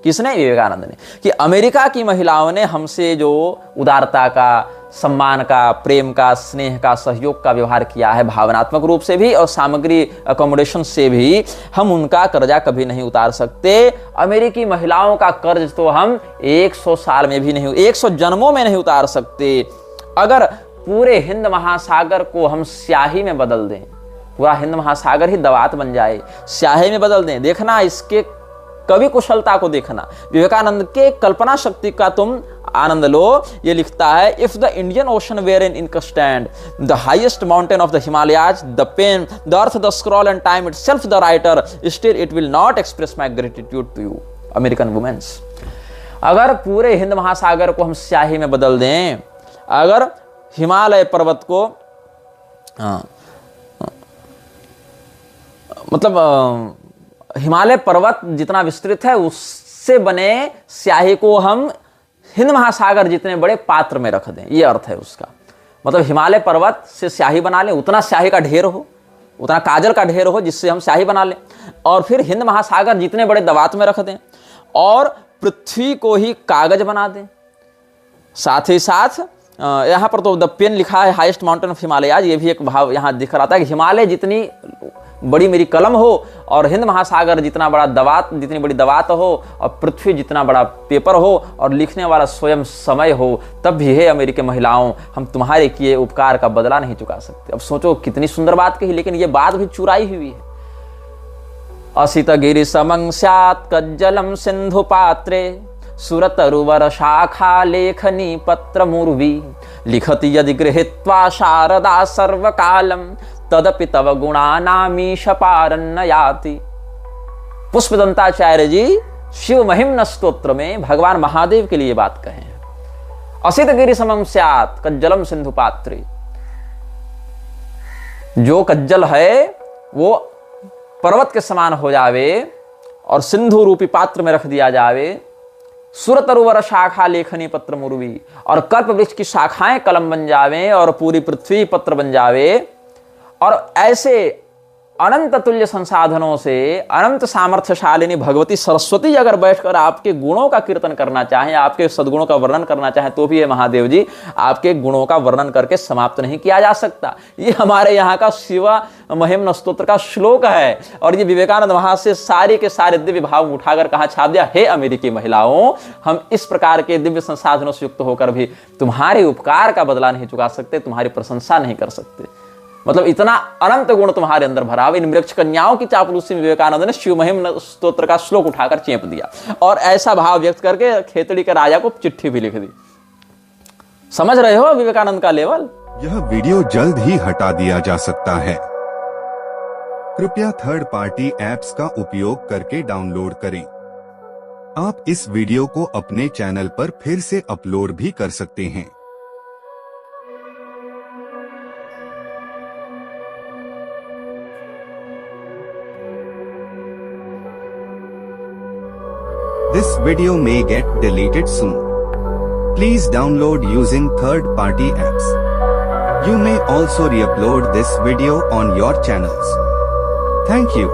किसने? विवेकानंद ने। कि अमेरिका की महिलाओं ने हमसे जो उदारता का, सम्मान का, प्रेम का, स्नेह का, सहयोग का व्यवहार किया है, भावनात्मक रूप से भी और सामग्री अकोमोडेशन से भी, हम उनका कर्जा कभी नहीं उतार सकते। अमेरिकी महिलाओं का कर्ज तो हम 100 साल में भी नहीं, 100 जन्मों में नहीं उतार सकते। अगर पूरे हिंद महासागर को हम स्याही में बदल दें, पूरा हिंद महासागर ही दवात बन जाए, स्याही में बदल दें, देखना इसके कवि कुशलता को देखना, विवेकानंद के कल्पना शक्ति का तुम आनंद लो। ये लिखता है, if the Indian ocean were in inkstand, the highest mountain of the Himalayas, the pen, the earth, the scroll and time itself, the writer, still it will not express my gratitude to you American womens. अगर पूरे हिंद महासागर को हम स्याही में बदल दें, अगर हिमालय पर्वत को मतलब हिमालय पर्वत जितना विस्तृत है उससे बने स्याही को हम हिंद महासागर जितने बड़े पात्र में रख दें, ये अर्थ है उसका। मतलब हिमालय पर्वत से स्याही बना लें, उतना स्याही का ढेर हो, उतना काजल का ढेर हो जिससे हम स्याही बना लें, और फिर हिंद महासागर जितने बड़े दवात में रख दें, और पृथ्वी को ही कागज बना दें। साथ ही साथ यहाँ पर तो द पेन लिखा है, हाईएस्ट माउंटेन ऑफ हिमालयाज, ये भी एक भाव यहाँ दिख रहा था कि हिमालय जितनी बड़ी मेरी कलम हो और हिंद महासागर जितना बड़ा दवात, जितनी बड़ी दवात हो, और पृथ्वी जितना बड़ा पेपर हो, और लिखने वाला स्वयं समय हो, तब भी हे अमेरिकी महिलाओं, हम तुम्हारे किए उपकार का बदला नहीं चुका सकते। अब सोचो कितनी सुंदर बात कही, लेकिन ये बात भी चुराई हुई है। असित गिरि समं स्यात् कज्जलम सिंधु पात्रे, सुरतरुवर शाखा लेखनी पत्र मुर्वी, लिखति यदि गृहीत्वा शारदा सर्वकालम, तदपि तव गुणानामीश पारन्न याति। पुष्पदंताचार्य जी शिव महिम्न स्तोत्र में भगवान महादेव के लिए बात कहे हैं। असित गिरि समं स्यात् कज्जलम सिंधु पात्रे, जो कज्जल है वो पर्वत के समान हो जावे और सिंधु रूपी पात्र में रख दिया जावे। सुरतरुवर शाखा लेखनी पत्र मुर्वी, और कल्प वृक्ष की शाखाएं कलम बन जावे और पूरी पृथ्वी पत्र बन जावे। और ऐसे अनंत तुल्य संसाधनों से अनंत सामर्थ्यशालिनी भगवती सरस्वती अगर बैठकर आपके गुणों का कीर्तन करना चाहें, आपके सद्गुणों का वर्णन करना चाहें, तो भी ये महादेव जी आपके गुणों का वर्णन करके समाप्त नहीं किया जा सकता। ये हमारे यहाँ का शिवा महिम्न स्तोत्र का श्लोक है, और ये विवेकानंद वहां से सारे के सारे दिव्य भाव उठाकर कहा छाप दिया, हे अमेरिकी महिलाओं, हम इस प्रकार के दिव्य संसाधनों से युक्त होकर भी तुम्हारे उपकार का बदला नहीं चुका सकते, तुम्हारी प्रशंसा नहीं कर सकते। मतलब इतना अनंत गुण तुम्हारे अंदर भरा हुआ। इन वृक्ष कन्याओं की चापलूसी में विवेकानंद ने शिव महिम्न स्तोत्र का श्लोक उठाकर चेप दिया, और ऐसा भाव व्यक्त करके खेतड़ी के राजा को चिट्ठी भी लिख दी। समझ रहे हो विवेकानंद का लेवल? यह वीडियो जल्द ही हटा दिया जा सकता है। कृपया थर्ड पार्टी एप्स का उपयोग करके डाउनलोड करें। आप इस वीडियो को अपने चैनल पर फिर से अपलोड भी कर सकते हैं। This video may get deleted soon. Please download using third-party apps. You may also re-upload this video on your channels. Thank you.